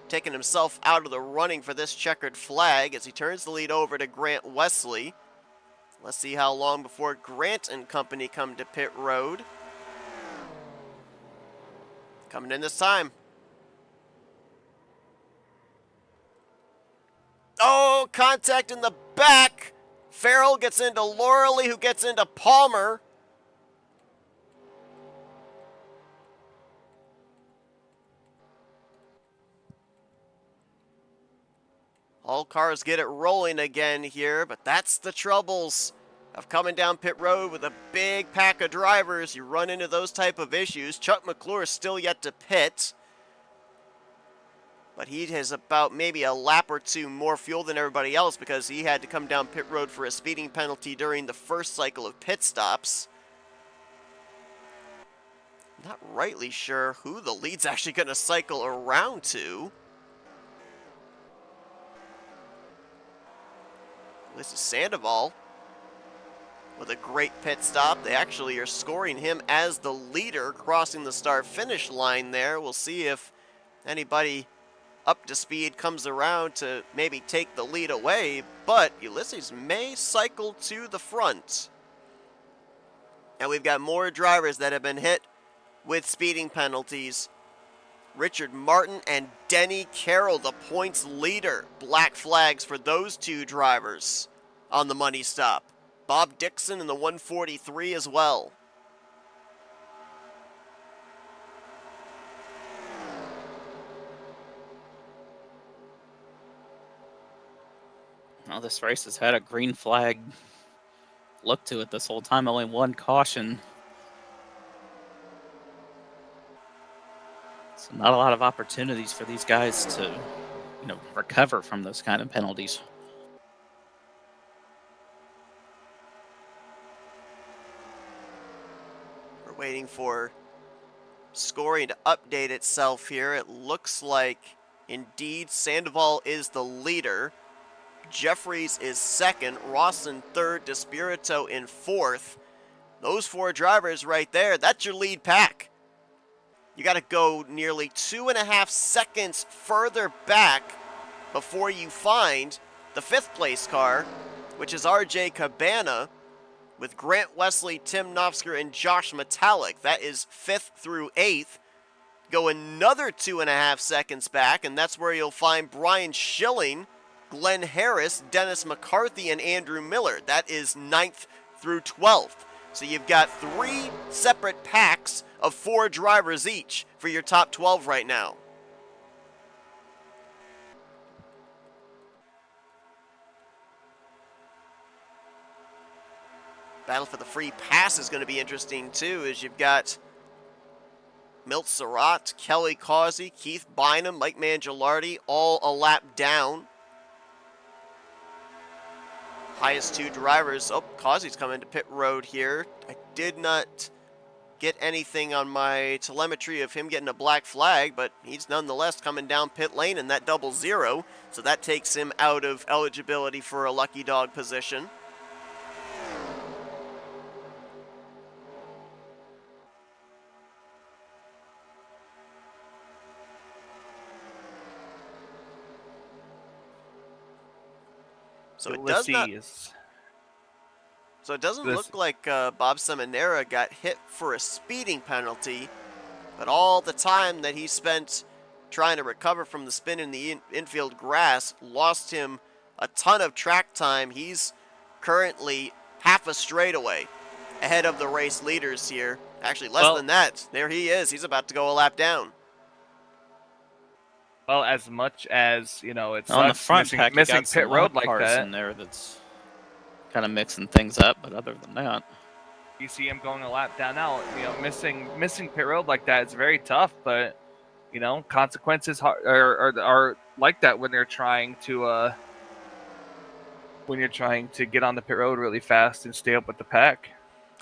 taken himself out of the running for this checkered flag as he turns the lead over to Grant Wesley. Let's see how long before Grant and company come to pit road. Coming in this time. Oh, contact in the back. Farrell gets into Lauralee, who gets into Palmer. All cars get it rolling again here, but that's the troubles of coming down pit road with a big pack of drivers. You run into those type of issues. Chuck McClure is still yet to pit. But he has about maybe a lap or two more fuel than everybody else because he had to come down pit road for a speeding penalty during the first cycle of pit stops. Not rightly sure who the lead's actually going to cycle around to. This is Sandoval with a great pit stop. They actually are scoring him as the leader crossing the start-finish line there. We'll see if anybody up to speed comes around to maybe take the lead away, but Ulysses may cycle to the front. And we've got more drivers that have been hit with speeding penalties. Richard Martin and Denny Carroll, the points leader. Black flags for those two drivers on the money stop. Bob Dixon in the 143 as well. Well, this race has had a green flag look to it this whole time. Only one caution. So not a lot of opportunities for these guys to, recover from those kind of penalties. We're waiting for scoring to update itself here. It looks like indeed Sandoval is the leader. Jeffries is second, Rawson third, DeSpirito in fourth. Those four drivers right there, that's your lead pack. You got to go nearly 2.5 seconds further back before you find the fifth place car, which is RJ Cabana with Grant Wesley, Tim Nofsker, and Josh Metallic. That is 5th through 8th. Go another 2.5 seconds back, and that's where you'll find Brian Schilling, Glenn Harris, Dennis McCarthy, and Andrew Miller. That is 9th through 12th. So you've got 3 separate packs of 4 drivers each for your top 12 right now. Battle for the free pass is going to be interesting too, as you've got Milt Surratt, Kelly Causey, Keith Bynum, Mike Mangialardi, all a lap down. Highest 2 drivers. Oh, Causey's coming to pit road here. I did not get anything on my telemetry of him getting a black flag, but he's nonetheless coming down pit lane in that 00, so that takes him out of eligibility for a lucky dog position. So it does not. So it doesn't look like Bob Seminara got hit for a speeding penalty, but all the time that he spent trying to recover from the spin in the infield grass lost him a ton of track time. He's currently half a straightaway ahead of the race leaders here. Actually, less than that. There he is. He's about to go a lap down. Well, as much as, it's on the front pack, missing pit road like that. In there that's kind of mixing things up, but other than that, you see him going a lap down now. Missing pit road like that is very tough, but consequences are like that when they're trying to get on the pit road really fast and stay up with the pack.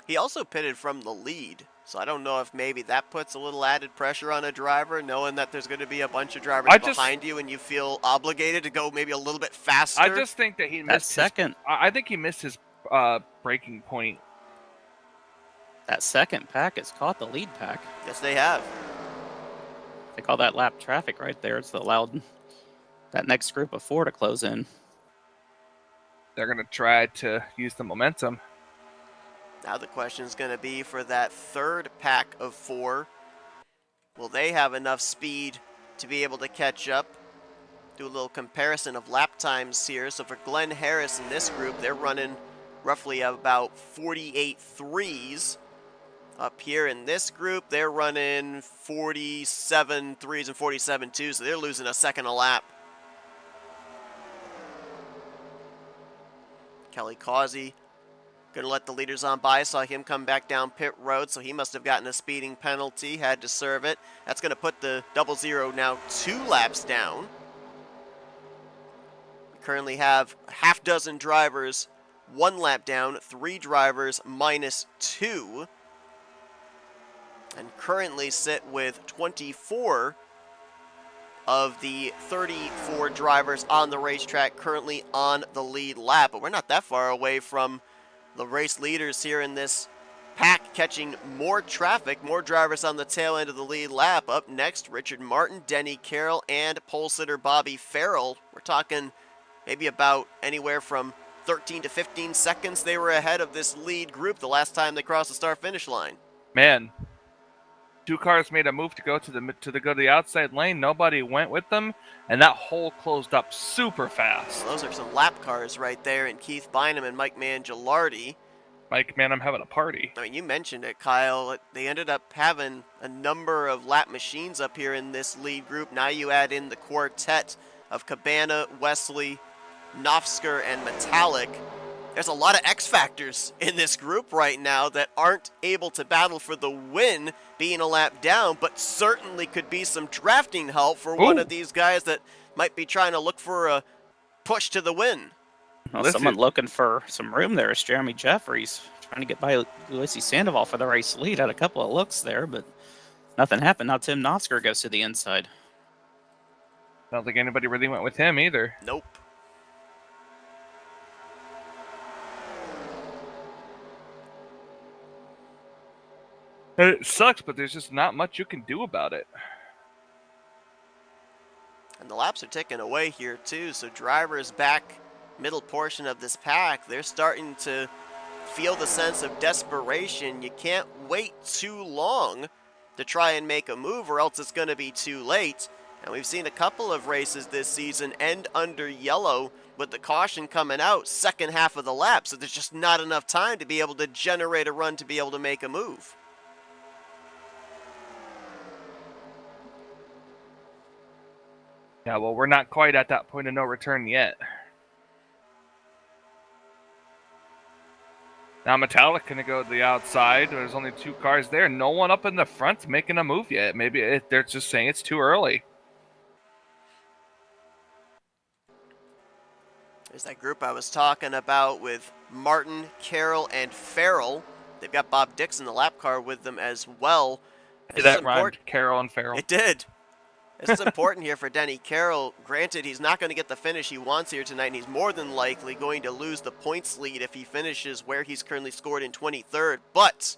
He also pitted from the lead. So I don't know if maybe that puts a little added pressure on a driver, knowing that there's going to be a bunch of drivers behind you and you feel obligated to go maybe a little bit faster. I just think that he missed second. I think he missed his braking point. That second pack has caught the lead pack. Yes, they have. They call that lap traffic right there. It's allowed that next group of 4 to close in. They're going to try to use the momentum. Now the question is going to be for that third pack of 4. Will they have enough speed to be able to catch up? Do a little comparison of lap times here. So for Glenn Harris in this group, they're running roughly about 48 threes. Up here in this group, they're running 47 threes and 47 twos, so they're losing a second a lap. Kelly Causey Gonna let the leaders on by. Saw him come back down pit road, so he must have gotten a speeding penalty, had to serve it. That's gonna put the 00 now 2 laps down. We currently have a half dozen drivers 1 lap down, 3 drivers -2. And currently sit with 24 of the 34 drivers on the racetrack currently on the lead lap. But we're not that far away from the race leaders here in this pack, catching more traffic, more drivers on the tail end of the lead lap. Up next, Richard Martin, Denny Carroll, and pole sitter Bobby Farrell. We're talking maybe about anywhere from 13 to 15 seconds they were ahead of this lead group the last time they crossed the start-finish line. Man, 2 cars made a move to go to the outside lane. Nobody went with them, and that hole closed up super fast. Well, those are some lap cars right there, and Keith Bynum and Mike Mangialardi. Mike, man, I'm having a party. I mean, you mentioned it, Kyle. They ended up having a number of lap machines up here in this lead group. Now you add in the quartet of Cabana, Wesley, Nofsker, and Metallic. There's a lot of X factors in this group right now that aren't able to battle for the win being a lap down, but certainly could be some drafting help for one of these guys that might be trying to look for a push to the win. Well, someone looking for some room there is Jeremy Jeffries, trying to get by Ulysses Sandoval for the race lead. Had a couple of looks there, but nothing happened. Now Tim Nofsker goes to the inside. I don't think anybody really went with him either. Nope. It sucks, but there's just not much you can do about it. And the laps are ticking away here too, so drivers back middle portion of this pack, they're starting to feel the sense of desperation. You can't wait too long to try and make a move, or else it's going to be too late. And we've seen a couple of races this season end under yellow with the caution coming out second half of the lap, so there's just not enough time to be able to generate a run to be able to make a move. Yeah, well, we're not quite at that point of no return yet. Now Metallic going to go to the outside. There's only 2 cars there. No one up in the front making a move yet. Maybe they're just saying it's too early. There's that group I was talking about with Martin, Carroll, and Farrell. They've got Bob Dixon, the lap car, with them as well. Did that rhymed, Carroll and Farrell? It did. This is important here for Denny Carroll. Granted, he's not going to get the finish he wants here tonight, and he's more than likely going to lose the points lead if he finishes where he's currently scored in 23rd. But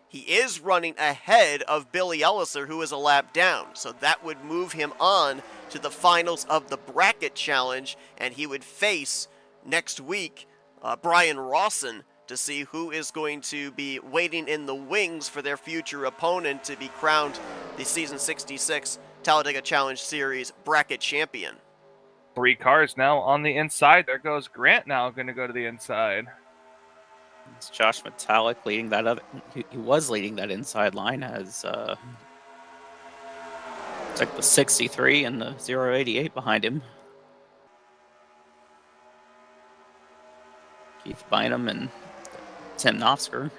he is running ahead of Billy Elliser, who is a lap down. So that would move him on to the finals of the bracket challenge, and he would face next week Brian Rawson to see who is going to be waiting in the wings for their future opponent to be crowned the Season 66 Talladega Challenge Series bracket champion. 3 cars now on the inside. There goes Grant now going to go to the inside. It's Josh Metallic leading that other. He was leading that inside line as it's like the 63 and the 088 behind him. Keith Bynum and Tim Nofsker.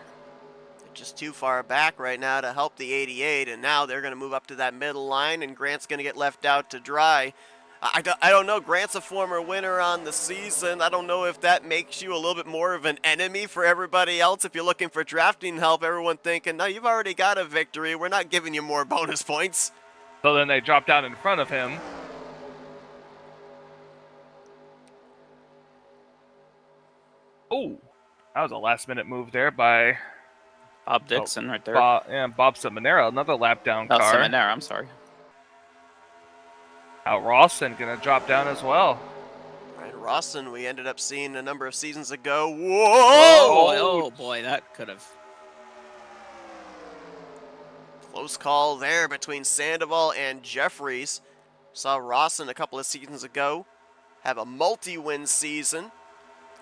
Just too far back right now to help the 88, and now they're going to move up to that middle line, and Grant's going to get left out to dry. I don't know. Grant's a former winner on the season. I don't know if that makes you a little bit more of an enemy for everybody else. If you're looking for drafting help, everyone thinking, no, you've already got a victory. We're not giving you more bonus points. So then they drop down in front of him. Oh, that was a last-minute move there by Bob Dixon right there. Bob Seminara, another lap down car. Seminara, I'm sorry. Now Rawson going to drop down as well. Right, Rawson, we ended up seeing a number of seasons ago. Whoa! Oh boy, that could have. Close call there between Sandoval and Jeffries. Saw Rawson a couple of seasons ago have a multi-win season.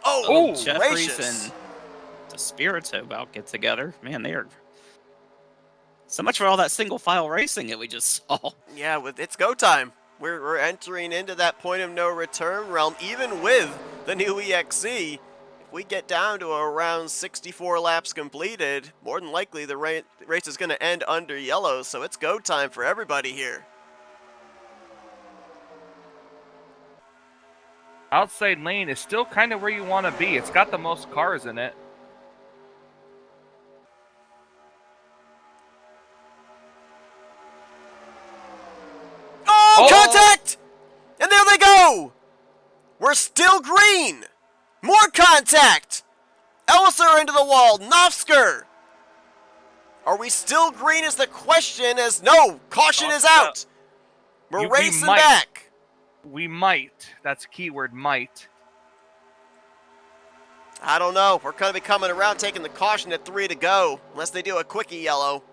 Oh, Jeffries gracious. And Despirito about get together. Man, they are so much for all that single file racing that we just saw. Yeah, it's go time. We're entering into that point of no return realm, even with the new EXE. we get down to around 64 laps completed, more than likely the race is going to end under yellow, so it's go time for everybody here. Outside lane is still kind of where you want to be. It's got the most cars in it. Oh, contact! And there they go! We're still green! More contact! Elser into the wall, Nofsker! Are we still green is the question, as no, caution is out! We're racing back! We might. That's keyword might. I don't know. We're going to be coming around taking the caution at 3 to go, unless they do a quickie yellow.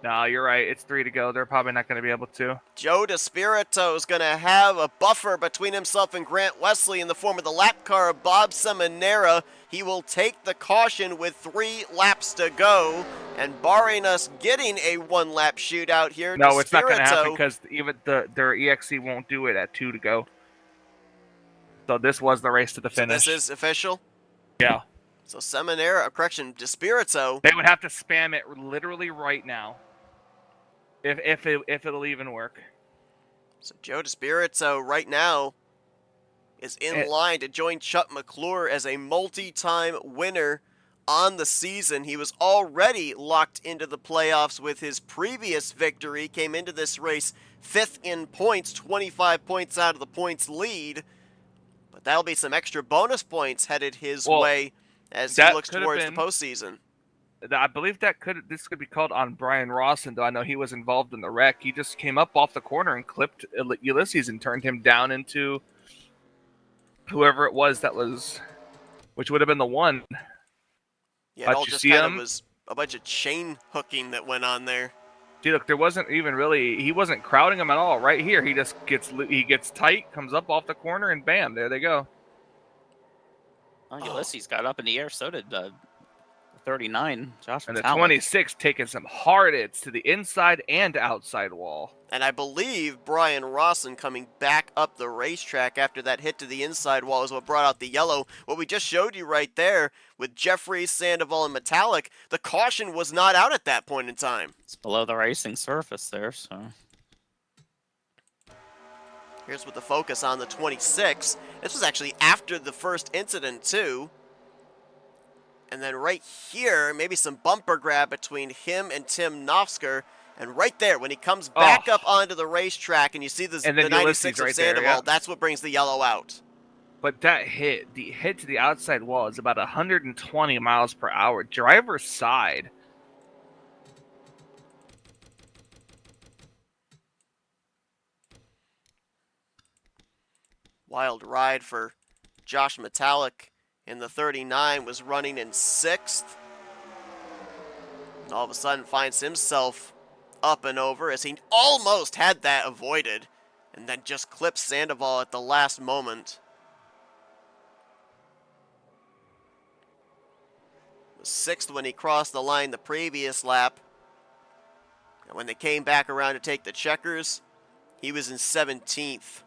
No, you're right. It's 3 to go. They're probably not going to be able to. Joe DeSpirito is going to have a buffer between himself and Grant Wesley in the form of the lap car of Bob Seminara. He will take the caution with 3 laps to go. And barring us getting a 1-lap shootout here, no, it's not going to happen because even their EXE won't do it at 2 to go. So this was the race to the finish. So this is official? Yeah. So Seminara, correction, DeSpirito. They would have to spam it literally right now. If it'll even work. So Joe DeSpirito right now is in line to join Chuck McClure as a multi-time winner on the season. He was already locked into the playoffs with his previous victory. Came into this race 5th in points, 25 points out of the points lead. But that'll be some extra bonus points headed his way as he looks towards the postseason. I believe this could be called on Brian Rawson, though I know he was involved in the wreck. He just came up off the corner and clipped Ulysses and turned him down into whoever it was which would have been the one. Yeah, it all just kind of was a bunch of chain hooking that went on there. See, look, there wasn't even really, he wasn't crowding him at all. Right here, he just gets tight, comes up off the corner, and bam, there they go. Oh, Ulysses got up in the air, so did 39, Josh. And the 26 taking some hard hits to the inside and outside wall. And I believe Brian Rawson coming back up the racetrack after that hit to the inside wall is what brought out the yellow. What we just showed you right there with Jeffries, Sandoval, and Metallic, the caution was not out at that point in time. It's below the racing surface there, so. Here's with the focus on the 26. This was actually after the first incident, too. And then right here, maybe some bumper grab between him and Tim Nofsker. And right there, when he comes back up onto the racetrack and you see the 96 of Sandoval, that's what brings the yellow out. But that the hit to the outside wall is about 120 miles per hour. Driver's side. Wild ride for Josh Metallic. In the 39, was running in 6th. And all of a sudden finds himself up and over as he almost had that avoided. And then just clips Sandoval at the last moment. Was 6th when he crossed the line the previous lap. And when they came back around to take the checkers, he was in 17th.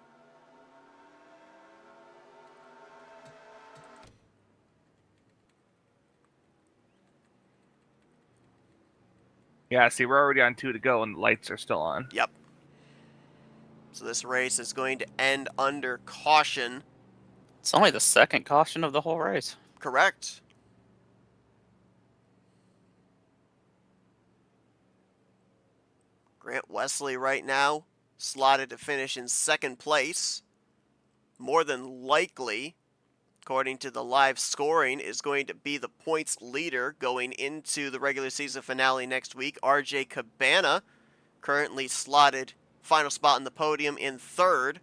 Yeah, see, we're already on 2 to go, and the lights are still on. Yep. So this race is going to end under caution. It's only the 2nd caution of the whole race. Correct. Grant Wesley right now slotted to finish in 2nd place. More than likely, according to the live scoring, is going to be the points leader going into the regular season finale next week. RJ Cabana currently slotted final spot on the podium in 3rd.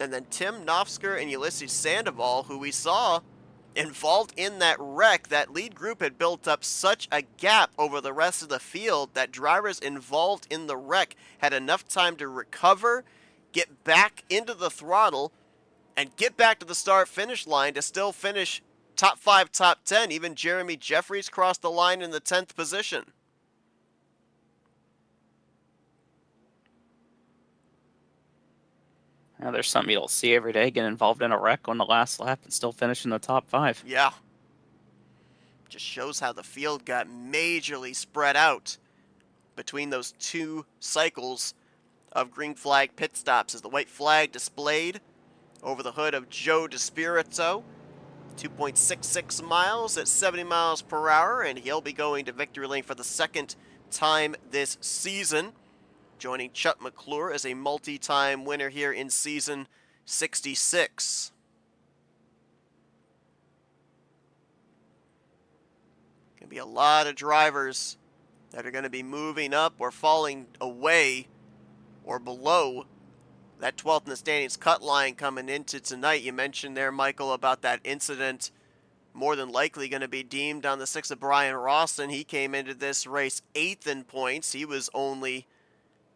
And then Tim Nofsker and Ulysses Sandoval, who we saw involved in that wreck. That lead group had built up such a gap over the rest of the field that drivers involved in the wreck had enough time to recover, get back into the throttle, and get back to the start-finish line to still finish top 5, top 10. Even Jeremy Jeffries crossed the line in the 10th position. Now, there's something you don't see every day, get involved in a wreck on the last lap and still finish in the top 5. Yeah. Just shows how the field got majorly spread out between those 2 cycles of green flag pit stops as the white flag displayed over the hood of Joe DeSpirito. 2.66 miles at 70 miles per hour, and he'll be going to victory lane for the 2nd time this season, joining Chuck McClure as a multi-time winner here in season 66. Going to be a lot of drivers that are going to be moving up or falling away or below that 12th in the standings cut line coming into tonight. You mentioned there, Michael, about that incident more than likely going to be deemed on the 6th of Brian Rawson. He came into this race 8th in points. He was only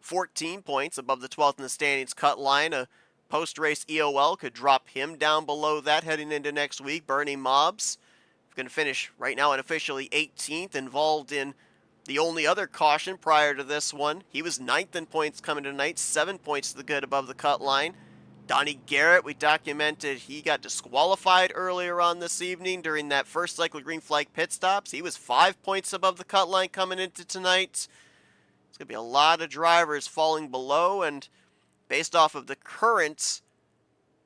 14 points above the 12th in the standings cut line. A post-race EOL could drop him down below that heading into next week. Bernie Mobbs going to finish right now unofficially 18th, involved in the only other caution prior to this one. He was 9th in points coming tonight, 7 points to the good above the cut line. Donnie Garrett, we documented he got disqualified earlier on this evening during that first cycle of green flag pit stops. He was 5 points above the cut line coming into tonight. It's going to be a lot of drivers falling below, and based off of the current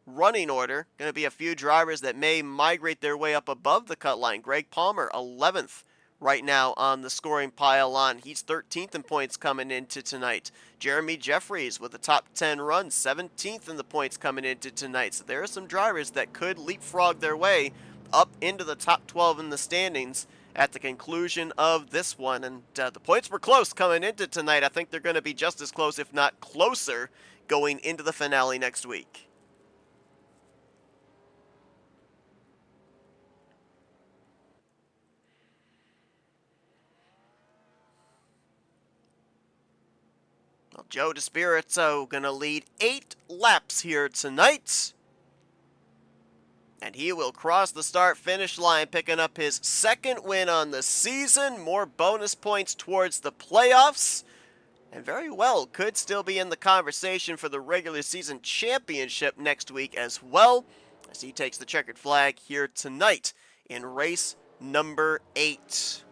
running order, going to be a few drivers that may migrate their way up above the cut line. Greg Palmer, 11th right now on the scoring pile on. He's 13th in points coming into tonight. Jeremy Jeffries with a top 10 run, 17th in the points coming into tonight. So there are some drivers that could leapfrog their way up into the top 12 in the standings at the conclusion of this one. And the points were close coming into tonight. I think they're going to be just as close, if not closer, going into the finale next week. Well, Joe DeSpirito going to lead 8 laps here tonight. And he will cross the start-finish line, picking up his 2nd win on the season. More bonus points towards the playoffs. And very well could still be in the conversation for the regular season championship next week as well, as he takes the checkered flag here tonight in race number 8.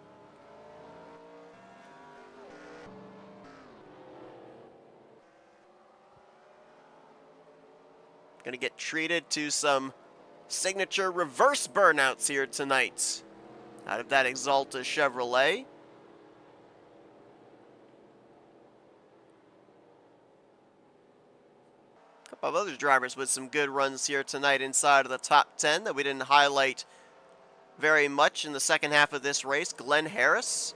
Going to get treated to some signature reverse burnouts here tonight out of that Exalta Chevrolet. A couple of other drivers with some good runs here tonight inside of the top 10 that we didn't highlight very much in the second half of this race. Glenn Harris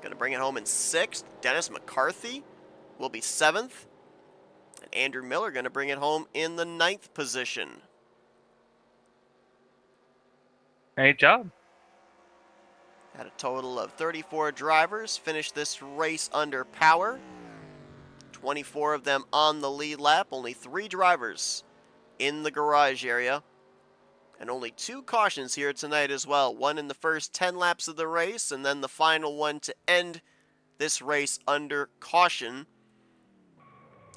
going to bring it home in 6th. Dennis McCarthy will be 7th. And Andrew Miller going to bring it home in the 9th position. Great job. Had a total of 34 drivers finish this race under power. 24 of them on the lead lap. Only 3 drivers in the garage area. And only 2 cautions here tonight as well. One in the first 10 laps of the race, and then the final one to end this race under caution.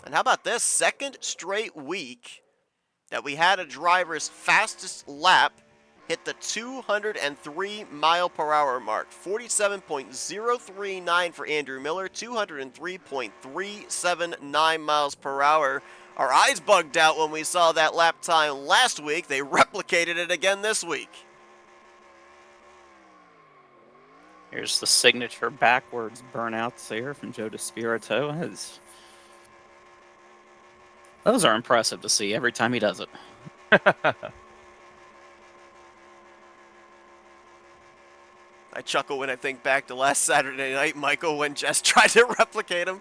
And how about this? 2nd straight week that we had a driver's fastest lap hit the 203 mile per hour mark. 47.039 for Andrew Miller, 203.379 miles per hour. Our eyes bugged out when we saw that lap time last week. They replicated it again this week. Here's the signature backwards burnouts there from Joe DeSpirito. Those are impressive to see every time he does it. I chuckle when I think back to last Saturday night, Michael, when Jess tried to replicate him.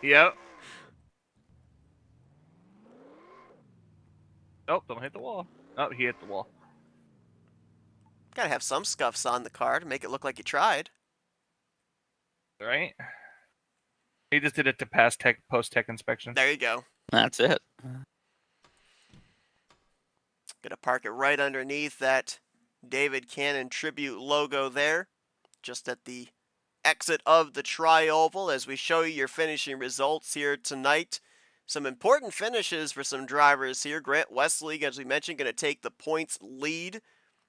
Yep. Oh, don't hit the wall. Oh, he hit the wall. Gotta have some scuffs on the car to make it look like you tried. Right? He just did it to pass post-tech inspection. There you go. That's it. Gonna park it right underneath that David Cannon tribute logo there, just at the exit of the tri-oval as we show you your finishing results here tonight. some important finishes for some drivers here. Grant Westleague, as we mentioned, going to take the points lead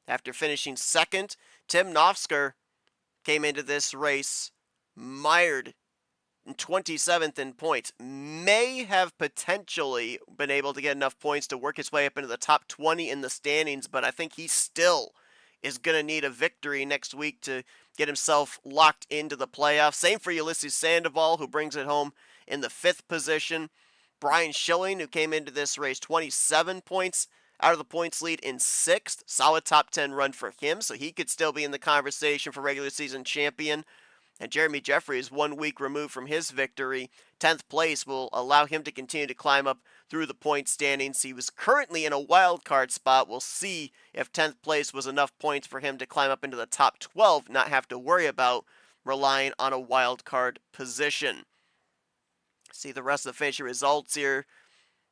after finishing second. Tim Nofsker came into this race mired in 27th in points. May have potentially been able to get enough points to work his way up into the top 20 in the standings, but I think he still is going to need a victory next week to get himself locked into the playoffs. Same for Ulysses Sandoval, who brings it home in the 5th position. Brian Schilling, who came into this race 27 points out of the points lead in 6th. Solid top 10 run for him, so he could still be in the conversation for regular season champion. And Jeremy Jeffrey is 1 week removed from his victory. 10th place will allow him to continue to climb up through the point standings. He was currently in a wild card spot. We'll see if 10th place was enough points for him to climb up into the top 12, not have to worry about relying on a wild card position. See the rest of the finishing results here.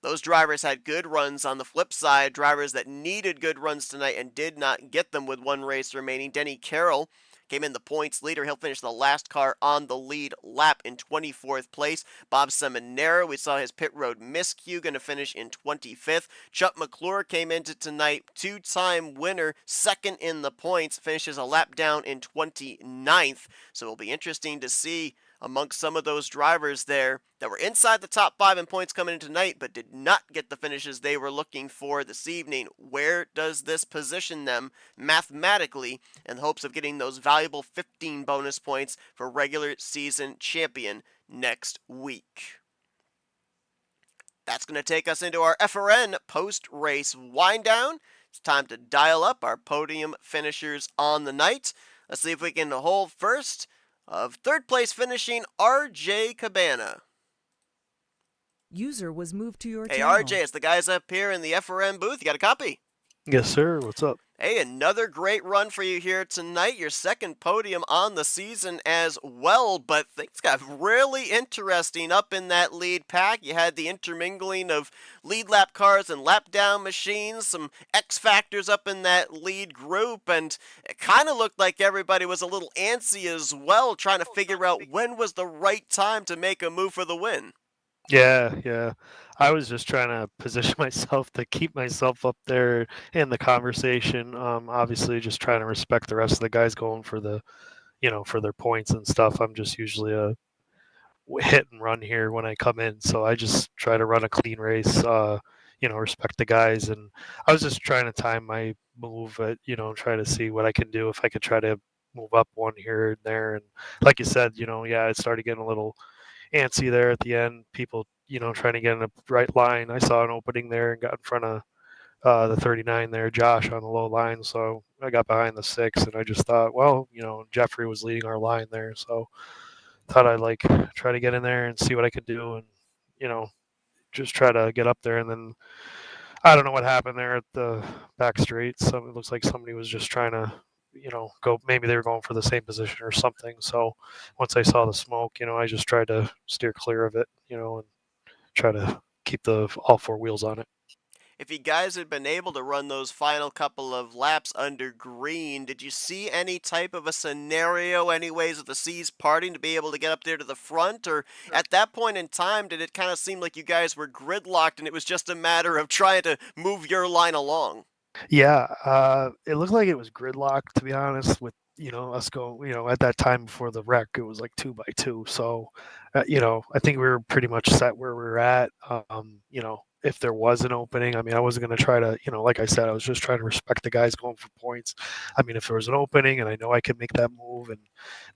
Those drivers had good runs. On the flip side, drivers that needed good runs tonight and did not get them with one race remaining. Denny Carroll came in the points leader. He'll finish the last car on the lead lap in 24th place. Bob Seminara, we saw his pit road miscue, going to finish in 25th. Chuck McClure came into tonight, two-time winner, second in the points, finishes a lap down in 29th. So it'll be interesting to see amongst some of those drivers there that were inside the top 5 in points coming in tonight, but did not get the finishes they were looking for this evening. Where does this position them mathematically in hopes of getting those valuable 15 bonus points for regular season champion next week? That's going to take us into our FRN post-race wind down. It's time to dial up our podium finishers on the night. Let's see if we can hold first of 3rd place finishing RJ Cabana. User was moved to your Hey channel. RJ, it's the guys up here in the FRN booth. You got a copy? Yes, sir. What's up? Hey, another great run for you here tonight. Your 2nd podium on the season as well, but things got really interesting up in that lead pack. You had the intermingling of lead lap cars and lap down machines, some X factors up in that lead group, and it kind of looked like everybody was a little antsy as well, trying to figure out when was the right time to make a move for the win. Yeah. I was just trying to position myself to keep myself up there in the conversation. Obviously, just trying to respect the rest of the guys going for the, for their points and stuff. I'm just usually a hit and run here when I come in, so I just try to run a clean race. Respect the guys, and I was just trying to time my move. Try to see what I can do if I could try to move up one here and there. And like you said, it started getting a little antsy there at the end. People, trying to get in the right line. I saw an opening there and got in front of the 39 there, Josh, on the low line. So I got behind the 6, and I just thought, well, Jeffrey was leading our line there. So thought I'd try to get in there and see what I could do and, just try to get up there. And then I don't know what happened there at the back straight. So it looks like somebody was just trying to, go, maybe they were going for the same position or something. So once I saw the smoke, I just tried to steer clear of it, and try to keep all 4 wheels on it. If you guys had been able to run those final couple of laps under green, did you see any type of a scenario, any ways of the seas parting to be able to get up there to the front? Or at that point in time, did it kind of seem like you guys were gridlocked and it was just a matter of trying to move your line along? Yeah, it looked like it was gridlocked, to be honest, with, us going, at that time before the wreck, it was like 2x2. So, I think we were pretty much set where we were at. If there was an opening, I wasn't going to try to, like I said, I was just trying to respect the guys going for points. If there was an opening and I know I could make that move and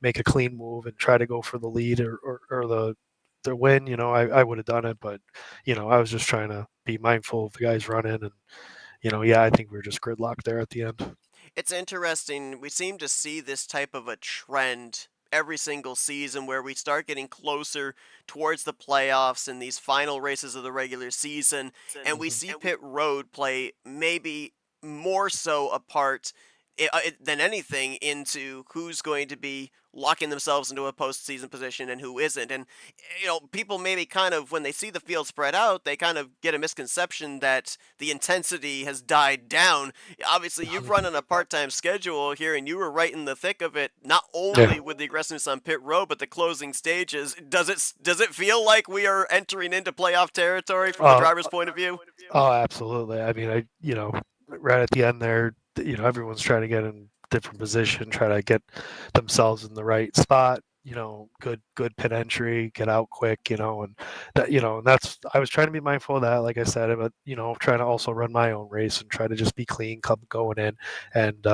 make a clean move and try to go for the lead or the win, I would have done it. But, I was just trying to be mindful of the guys running and, I think we were just gridlocked there at the end. It's interesting. We seem to see this type of a trend every single season where we start getting closer towards the playoffs and these final races of the regular season, and we see pit road play maybe more so a part than anything into who's going to be locking themselves into a postseason position and who isn't. And people maybe kind of, when they see the field spread out, they kind of get a misconception that the intensity has died down. Obviously, you've run on a part-time schedule here, and you were right in the thick of it. Not only with the aggressiveness on pit road, but the closing stages. Does it feel like we are entering into playoff territory from the driver's point of view? Oh, absolutely. I mean, right at the end there, everyone's trying to get in different position, try to get themselves in the right spot, good pit entry, get out quick, and that's, I was trying to be mindful of that, like I said, but, trying to also run my own race and try to just be clean, going in. And,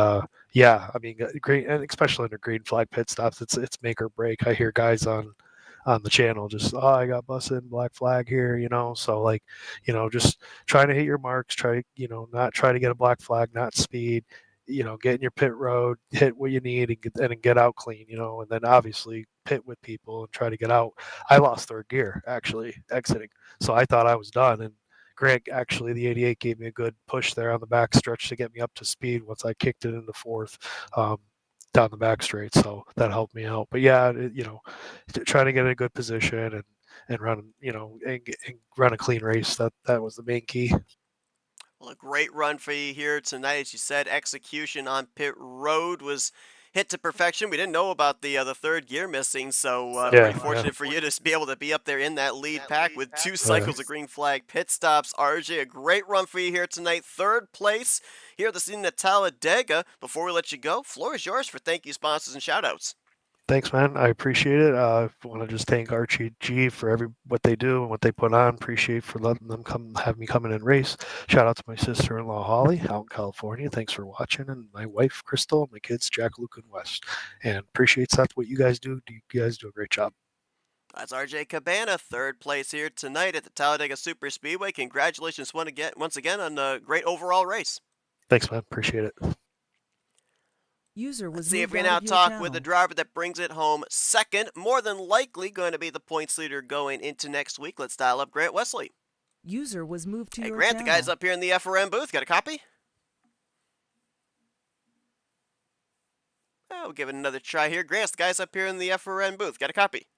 yeah, I mean, green, and especially under green flag pit stops, it's make or break. I hear guys on the channel just, I got busted, black flag here, so like, just trying to hit your marks, not try to get a black flag, not speed, get in your pit road, hit what you need, and get out clean, and then obviously pit with people and try to get out. I lost third gear actually exiting, so I thought I was done, and Greg, actually, the 88 gave me a good push there on the back stretch to get me up to speed once I kicked it into fourth. Down the back straight, so that helped me out. But yeah, trying to get in a good position and run, and run a clean race. That was the main key. Well, a great run for you here tonight. As you said, execution on pit road was hit to perfection. We didn't know about the third gear missing, so pretty fortunate for you to be able to be up there in that lead pack with 2 cycles of green flag pit stops. RJ, a great run for you here tonight. Third place here at the scene at Talladega. Before we let you go, floor is yours for thank you, sponsors, and shout-outs. Thanks, man. I appreciate it. I want to just thank RG for what they do and what they put on. Appreciate for letting them have me come in and race. Shout out to my sister-in-law Holly out in California. Thanks for watching, and my wife Crystal, and my kids Jack, Luke, and West. And appreciates that what you guys do. You guys do a great job. That's RJ Cabana, third place here tonight at the Talladega Super Speedway. Congratulations once again on a great overall race. Thanks, man. Appreciate it. Let's see if we now talk with the driver that brings it home second. More than likely going to be the points leader going into next week. Let's dial up Grant Wesley. User was moved to your Grant, channel. the guy's up here in the FRM booth. Got a copy? Oh, we'll give it another try here. Grant, the guy's up here in the FRM booth. Got a copy?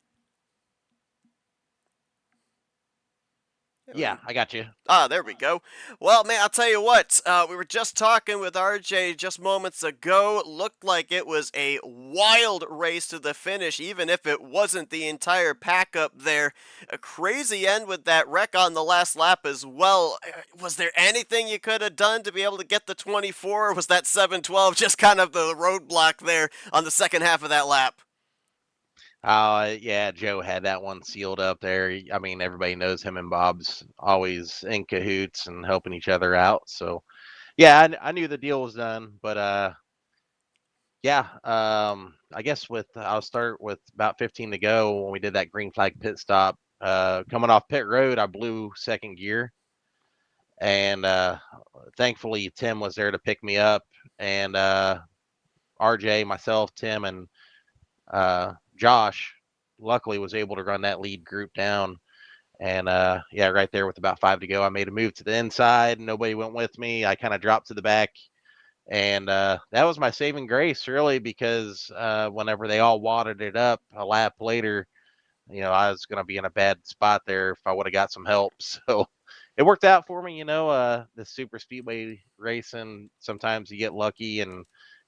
Yeah, I got you. Ah, there we go. Well, man, I'll tell you what. We were just talking with RJ just moments ago. It looked like it was a wild race to the finish, even if it wasn't the entire pack up there. A crazy end with that wreck on the last lap as well. Was there anything you could have done to be able to get the 24, or was that 712 just kind of the roadblock there on the second half of that lap? Yeah, Joe had that one sealed up there. I mean, everybody knows him and Bob's always in cahoots and helping each other out. So, yeah, I knew the deal was done. But, yeah, I guess I'll start with about 15 to go when we did that green flag pit stop. Coming off pit road, I blew second gear. And thankfully, Tim was there to pick me up. And RJ, myself, Tim, and Josh luckily was able to run that lead group down, and yeah, right there with about 5 to go, I made a move to the inside. Nobody went with me. I kind of dropped to the back, and that was my saving grace, really, because whenever they all wadded it up a lap later, I was going to be in a bad spot there if I would have got some help. So it worked out for me. The super speedway racing, sometimes you get lucky and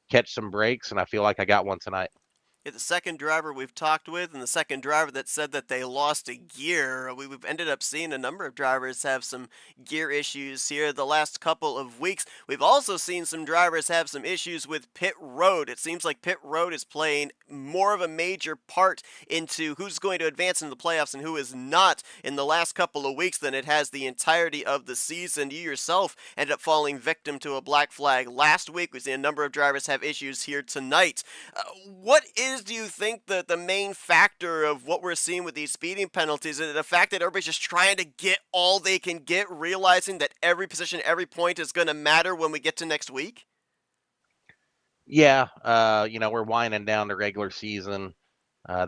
catch some breaks, and I feel like I got one tonight. Yeah, the second driver we've talked with, and the second driver that said that they lost a gear. We've ended up seeing a number of drivers have some gear issues here the last couple of weeks. We've also seen some drivers have some issues with pit road. It seems like pit road is playing more of a major part into who's going to advance into the playoffs and who is not in the last couple of weeks than it has the entirety of the season. You yourself ended up falling victim to a black flag last week. We've seen a number of drivers have issues here tonight. What do you think the main factor of what we're seeing with these speeding penalties? Is it the fact that everybody's just trying to get all they can get, realizing that every position, every point is going to matter when we get to next week? Yeah, we're winding down the regular season.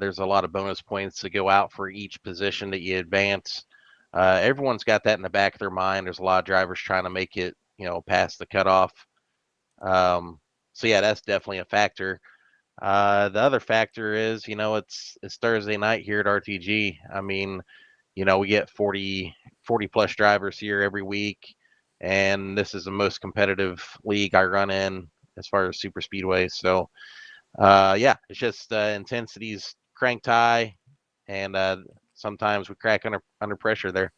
There's a lot of bonus points to go out for each position that you advance. Everyone's got that in the back of their mind. There's a lot of drivers trying to make it, past the cutoff. So yeah, that's definitely a factor. The other factor is, it's Thursday night here at RTG. I mean, we get 40 plus drivers here every week, and this is the most competitive league I run in as far as super speedways. So yeah, it's just intensity's cranked high, and sometimes we crack under pressure there.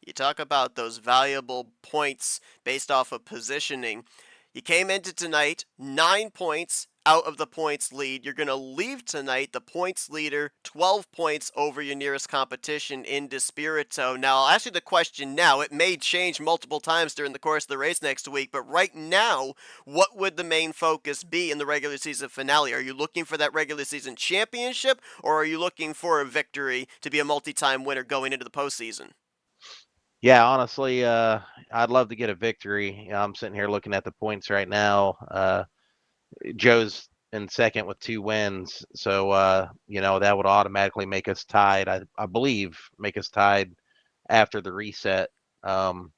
You talk about those valuable points based off of positioning. You came into tonight 9 points out of the points lead. You're going to leave tonight the points leader 12 points over your nearest competition in Despirito. Now, I'll ask you the question now. It may change multiple times during the course of the race next week, but right now, what would the main focus be in the regular season finale? Are you looking for that regular season championship, or are you looking for a victory to be a multi-time winner going into the postseason? Yeah, honestly, I'd love to get a victory. I'm sitting here looking at the points right now. Joe's in second with 2 wins, so that would automatically make us tied. I believe make us tied after the reset. So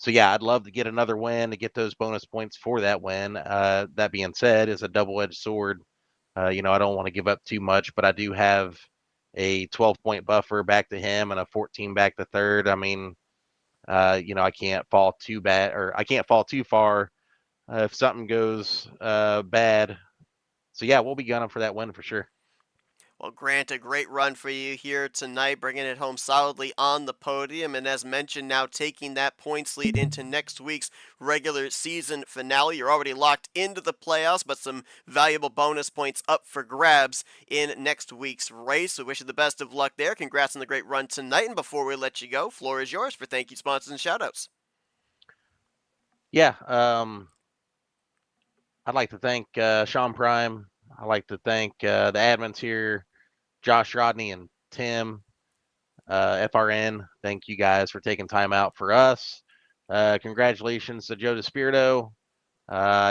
yeah, I'd love to get another win to get those bonus points for that win. That being said, it's a double-edged sword. I don't want to give up too much, but I do have a 12-point buffer back to him and a 14 back to third. I mean, I can't fall too bad, or I can't fall too far if something goes bad. So yeah, we'll be gunning for that win for sure. Well, Grant, a great run for you here tonight, bringing it home solidly on the podium. And as mentioned, now taking that points lead into next week's regular season finale. You're already locked into the playoffs, but some valuable bonus points up for grabs in next week's race. We wish you the best of luck there. Congrats on the great run tonight. And before we let you go, floor is yours for thank you, sponsors, and shoutouts. Yeah, I'd like to thank Sean Prime. I'd like to thank the admins here, Josh, Rodney, and Tim, FRN. Thank you guys for taking time out for us. Congratulations to Joe DeSpirito.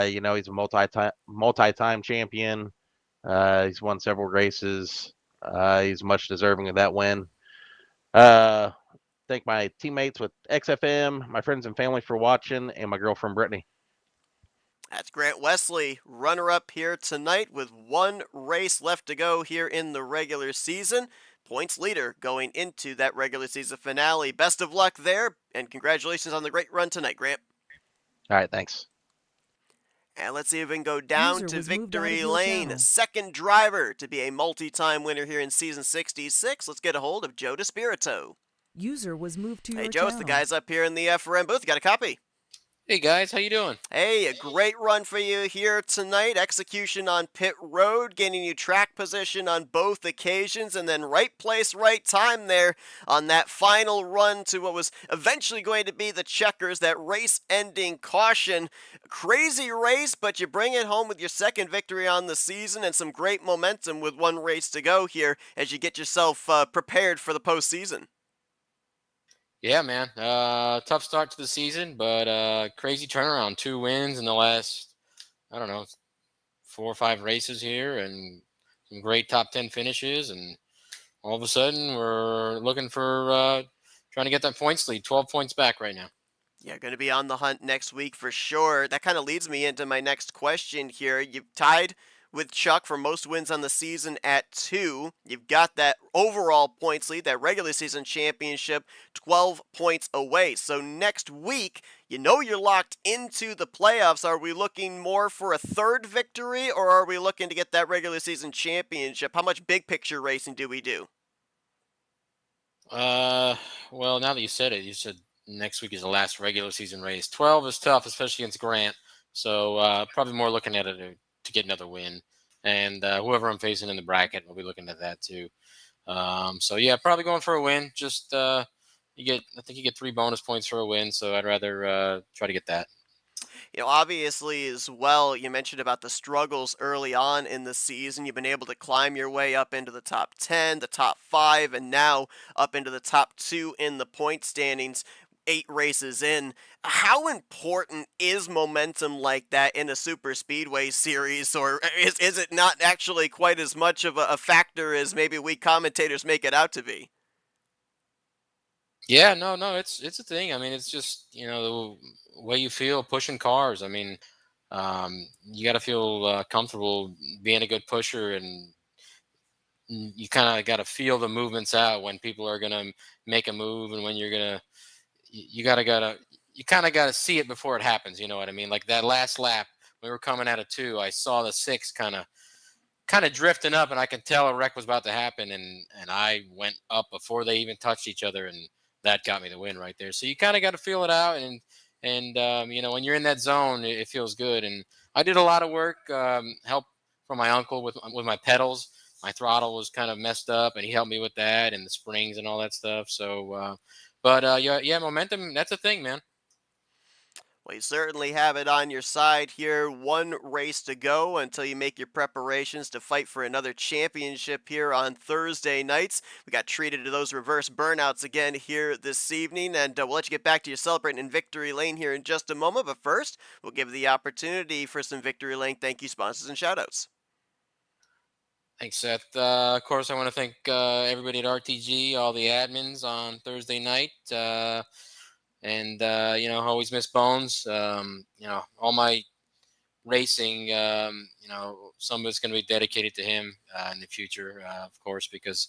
He's a multi-time champion. He's won several races. He's much deserving of that win. Thank my teammates with XFM, my friends and family for watching, and my girlfriend Brittany. That's Grant Wesley, runner-up here tonight with 1 race left to go here in the regular season. Points leader going into that regular season finale. Best of luck there, and congratulations on the great run tonight, Grant. All right, thanks. And let's see if we can go down to victory lane. Second driver to be a multi-time winner here in season 66. Let's get a hold of Joe DeSpirito. User was moved to your Hey, Joe, it's the guys up here in the FRN booth. Got a copy? Hey guys, how you doing? Hey, a great run for you here tonight. Execution on pit road, gaining you track position on both occasions, and then right place, right time there on that final run to what was eventually going to be the checkers, that race-ending caution. Crazy race, but you bring it home with your second victory on the season and some great momentum with 1 race to go here as you get yourself prepared for the postseason. Yeah, man. Tough start to the season, but crazy turnaround. 2 wins in the last, I don't know, 4 or 5 races here, and some great top 10 finishes. And all of a sudden, we're looking for trying to get that points lead. 12 points back right now. Yeah, going to be on the hunt next week for sure. That kind of leads me into my next question here. You've tied with Chuck for most wins on the season at 2. You've got that overall points lead, that regular season championship, 12 points away. So next week, you're locked into the playoffs. Are we looking more for a 3rd victory, or are we looking to get that regular season championship? How much big picture racing do we do? Well, now that you said it, you said next week is the last regular season race. 12 is tough, especially against Grant. So probably more looking at it to get another win, and whoever I'm facing in the bracket will be looking at that too. So yeah, probably going for a win. Just I think you get 3 bonus points for a win, so I'd rather try to get that. Obviously as well, you mentioned about the struggles early on in the season. You've been able to climb your way up into the top 10, the top 5, and now up into the top 2 in the point standings. 8 races in. How important is momentum like that in a super speedway series, or is it not actually quite as much of a factor as maybe we commentators make it out to be? Yeah, no, it's a thing. I mean, it's just the way you feel pushing cars. I mean, You got to feel comfortable being a good pusher, and you kind of got to feel the movements out when people are going to make a move, and when you're going to, you kind of got to see it before it happens. You know what I mean? Like that last lap, we were coming out of 2. I saw the 6 kind of drifting up, and I could tell a wreck was about to happen, and I went up before they even touched each other, and that got me the win right there. So you kind of got to feel it out, and when you're in that zone, it feels good. And I did a lot of work, help from my uncle with my pedals. My throttle was kind of messed up, and he helped me with that and the springs and all that stuff. So, yeah, momentum, that's a thing, man. Well, you certainly have it on your side here. One race to go until you make your preparations to fight for another championship here on Thursday nights. We got treated to those reverse burnouts again here this evening, and we'll let you get back to your celebrating in Victory Lane here in just a moment. But first, we'll give the opportunity for some Victory Lane thank you sponsors and shoutouts. Thanks, Seth. Of course, I want to thank everybody at RTG, all the admins on Thursday night. And always miss Bones. All my racing, some of it's going to be dedicated to him in the future, of course, because